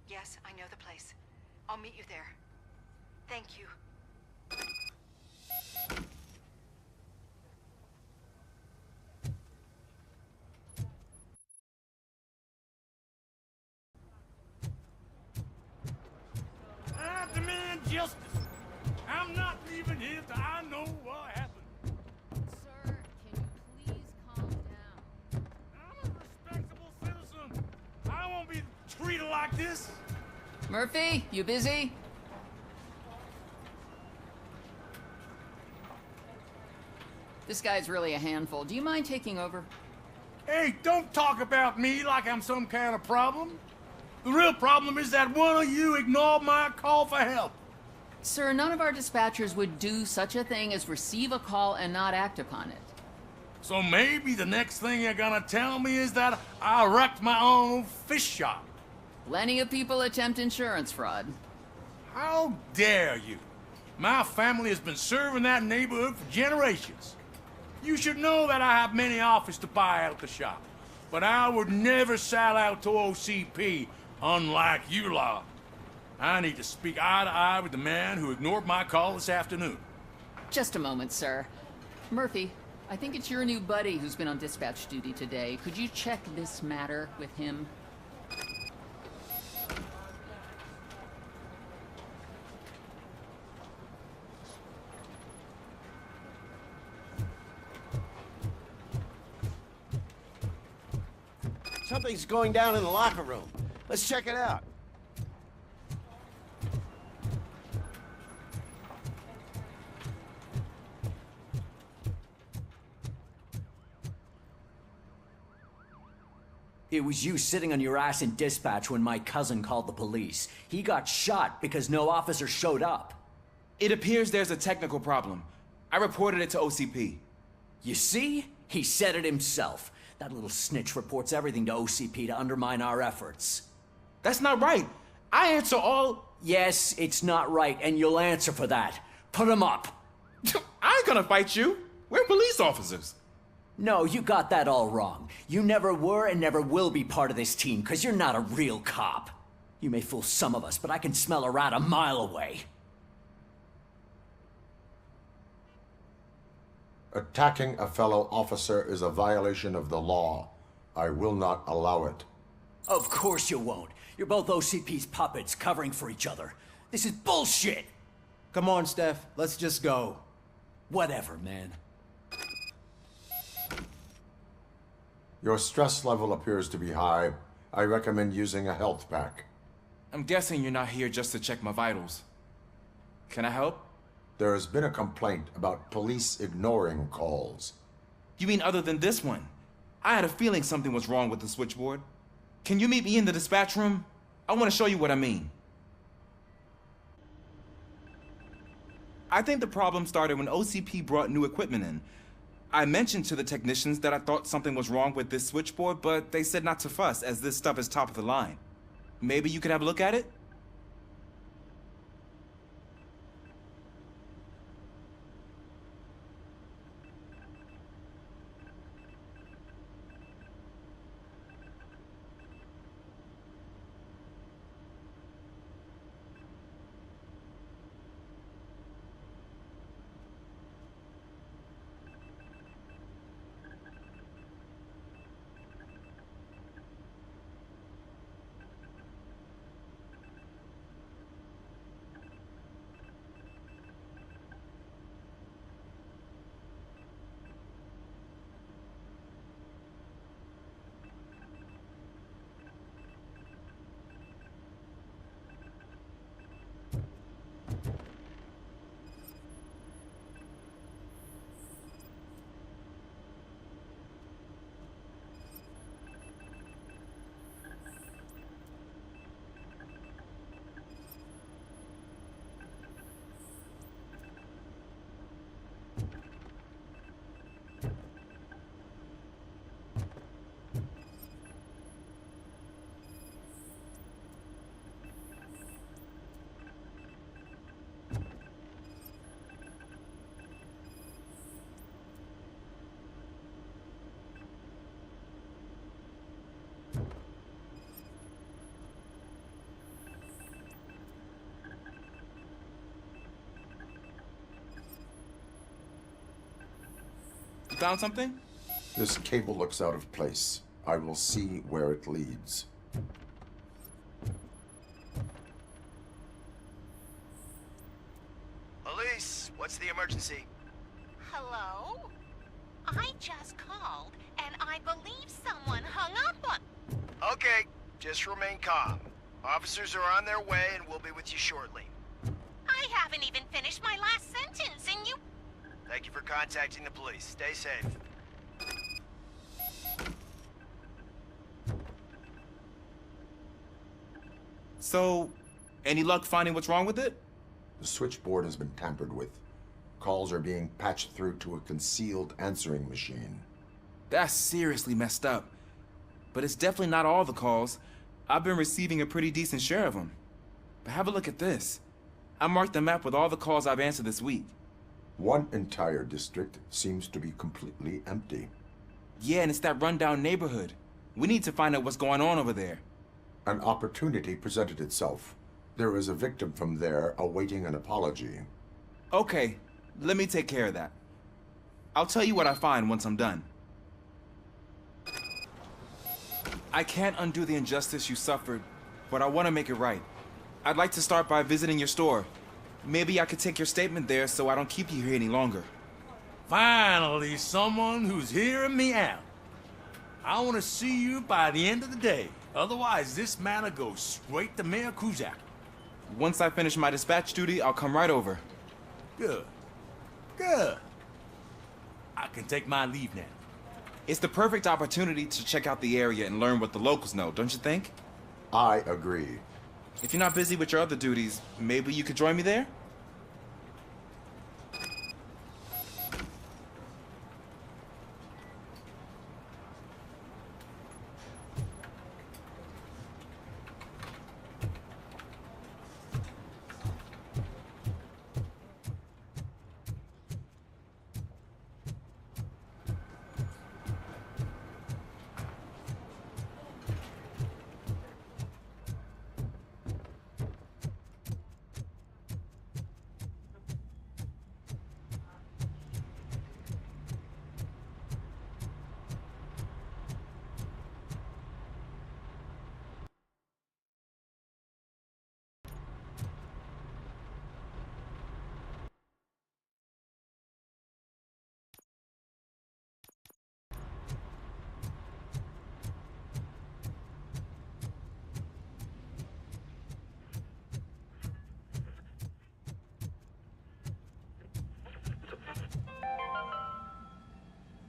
Yes, I know the place. I'll meet you there. Thank you. I demand justice. I'm not leaving here till I know what happened. Sir, can you please calm down? I'm a respectable citizen. I won't be treated like this. Murphy, you busy? This guy's really a handful. Do you mind taking over? Hey, don't talk about me like I'm some kind of problem. The real problem is that one of you ignored my call for help. Sir, none of our dispatchers would do such a thing as receive a call and not act upon it. So maybe the next thing you're gonna tell me is that I wrecked my own fish shop. Plenty of people attempt insurance fraud. How dare you? My family has been serving that neighborhood for generations. You should know that I have many offers to buy out the shop. But I would never sell out to OCP, unlike you lot. I need to speak eye to eye with the man who ignored my call this afternoon. Just a moment, sir. Murphy, I think it's your new buddy who's been on dispatch duty today. Could you check this matter with him? Something's going down in the locker room. Let's check it out. It was you sitting on your ass in dispatch when my cousin called the police. He got shot because no officer showed up. It appears there's a technical problem. I reported it to OCP. You see? He said it himself. That little snitch reports everything to OCP to undermine our efforts. That's not right. I answer all... Yes, it's not right, and you'll answer for that. Put him up. I ain't gonna fight you. We're police officers. No, you got that all wrong. You never were and never will be part of this team, because you're not a real cop. You may fool some of us, but I can smell a rat a mile away. Attacking a fellow officer is a violation of the law. I will not allow it. Of course you won't. You're both OCP's puppets covering for each other. This is bullshit! Come on, Steph. Let's just go. Whatever, man. Your stress level appears to be high. I recommend using a health pack. I'm guessing you're not here just to check my vitals. Can I help? There has been a complaint about police ignoring calls. You mean other than this one? I had a feeling something was wrong with the switchboard. Can you meet me in the dispatch room? I want to show you what I mean. I think the problem started when OCP brought new equipment in. I mentioned to the technicians that I thought something was wrong with this switchboard, but they said not to fuss, as this stuff is top of the line. Maybe you could have a look at it? You found something? This cable looks out of place. I will see where it leads. Police, what's the emergency? Hello? I just called, and I believe someone hung up on... Okay, just remain calm. Officers are on their way and we'll be with you shortly. I haven't even finished my last sentence, and you... Thank you for contacting the police. Stay safe. So, any luck finding what's wrong with it? The switchboard has been tampered with. Calls are being patched through to a concealed answering machine. That's seriously messed up. But it's definitely not all the calls. I've been receiving a pretty decent share of them. But have a look at this. I marked the map with all the calls I've answered this week. One entire district seems to be completely empty. Yeah, and it's that rundown neighborhood. We need to find out what's going on over there. An opportunity presented itself. There is a victim from there awaiting an apology. Okay, let me take care of that. I'll tell you what I find once I'm done. I can't undo the injustice you suffered, but I want to make it right. I'd like to start by visiting your store. Maybe I could take your statement there so I don't keep you here any longer. Finally, someone who's hearing me out. I want to see you by the end of the day. Otherwise, this matter goes straight to Mayor Kuzak. Once I finish my dispatch duty, I'll come right over. Good. Good. I can take my leave now. It's the perfect opportunity to check out the area and learn what the locals know, don't you think? I agree. If you're not busy with your other duties, maybe you could join me there?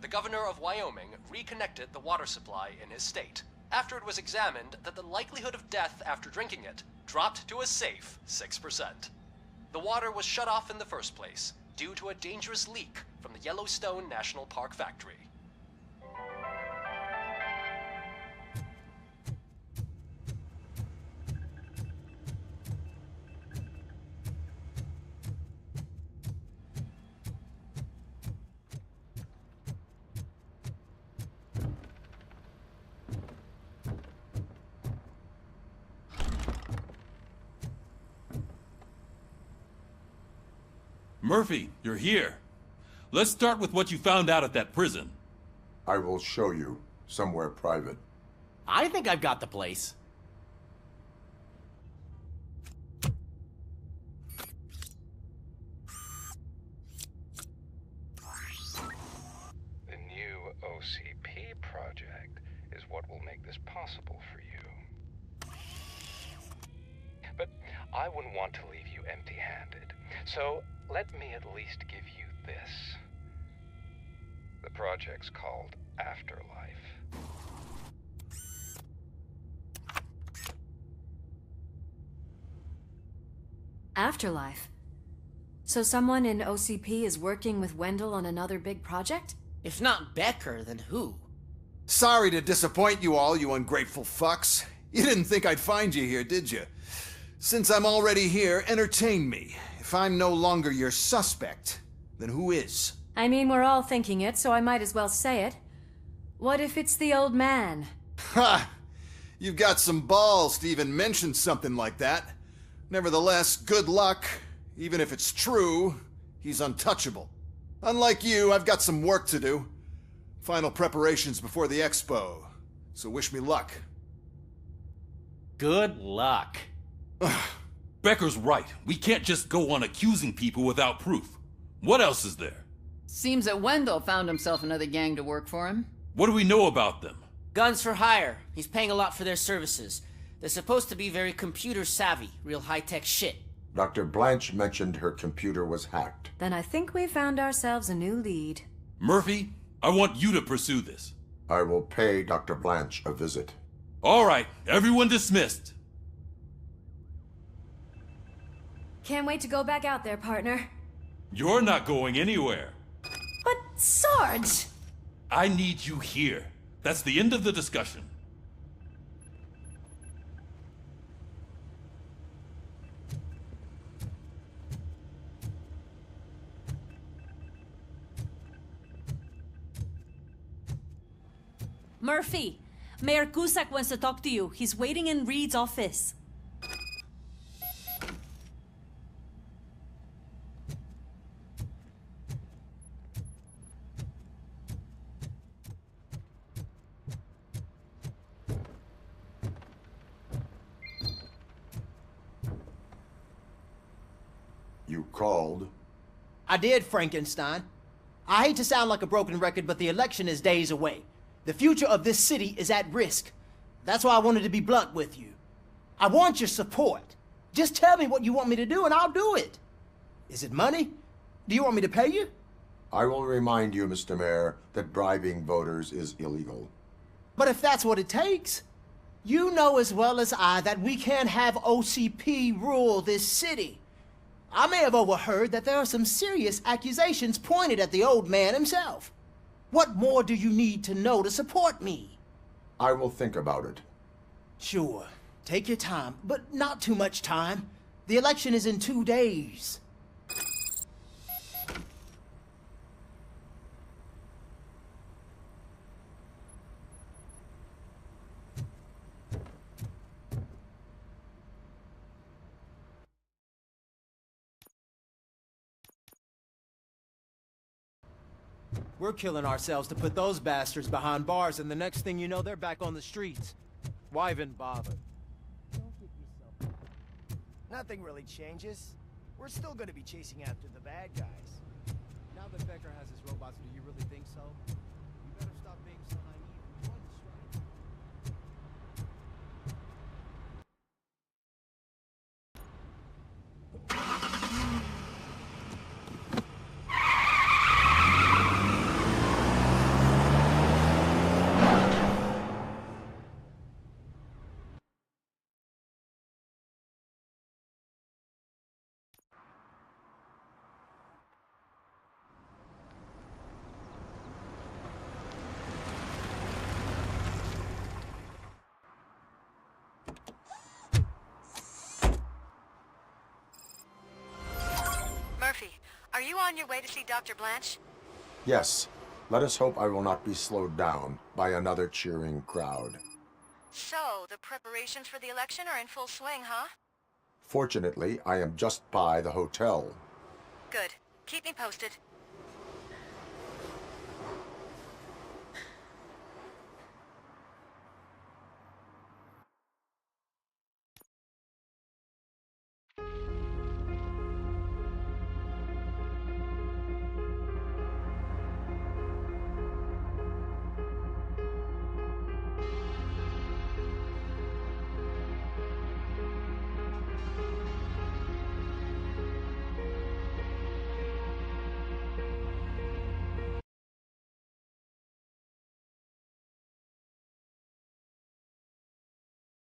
The governor of Wyoming reconnected the water supply in his state after it was examined that the likelihood of death after drinking it dropped to a safe 6%. The water was shut off in the first place due to a dangerous leak from the Yellowstone National Park factory. Murphy, you're here. Let's start with what you found out at that prison. I will show you, somewhere private. I think I've got the place. The new OCP project is what will make this possible for you. But I wouldn't want to leave you empty-handed. So, let me at least give you this. The project's called Afterlife. Afterlife? So someone in OCP is working with Wendell on another big project? If not Becker, then who? Sorry to disappoint you all, you ungrateful fucks. You didn't think I'd find you here, did you? Since I'm already here, entertain me. If I'm no longer your suspect, then who is? I mean, we're all thinking it, so I might as well say it. What if it's the old man? Ha! You've got some balls to even mention something like that. Nevertheless, good luck. Even if it's true, he's untouchable. Unlike you, I've got some work to do. Final preparations before the expo. So wish me luck. Good luck. Becker's right. We can't just go on accusing people without proof. What else is there? Seems that Wendell found himself another gang to work for him. What do we know about them? Guns for hire. He's paying a lot for their services. They're supposed to be very computer savvy, real high-tech shit. Dr. Blanche mentioned her computer was hacked. Then I think we found ourselves a new lead. Murphy, I want you to pursue this. I will pay Dr. Blanche a visit. All right, everyone dismissed. Can't wait to go back out there, partner. You're not going anywhere. But, Sarge! I need you here. That's the end of the discussion. Murphy, Mayor Cusack wants to talk to you. He's waiting in Reed's office. You called? I did, Frankenstein. I hate to sound like a broken record, but the election is days away. The future of this city is at risk. That's why I wanted to be blunt with you. I want your support. Just tell me what you want me to do and I'll do it. Is it money? Do you want me to pay you? I will remind you, Mr. Mayor, that bribing voters is illegal. But if that's what it takes, you know as well as I that we can't have OCP rule this city. I may have overheard that there are some serious accusations pointed at the old man himself. What more do you need to know to support me? I will think about it. Sure. Take your time, but not too much time. The election is in 2 days. We're killing ourselves to put those bastards behind bars, and the next thing you know, they're back on the streets. Why even bother? Nothing really changes. We're still gonna be chasing after the bad guys. Now that Becker has his robots, do you really think so? You better stop being so naive. Join the strike. Murphy, are you on your way to see Dr. Blanche? Yes. Let us hope I will not be slowed down by another cheering crowd. So, the preparations for the election are in full swing, huh? Fortunately, I am just by the hotel. Good. Keep me posted.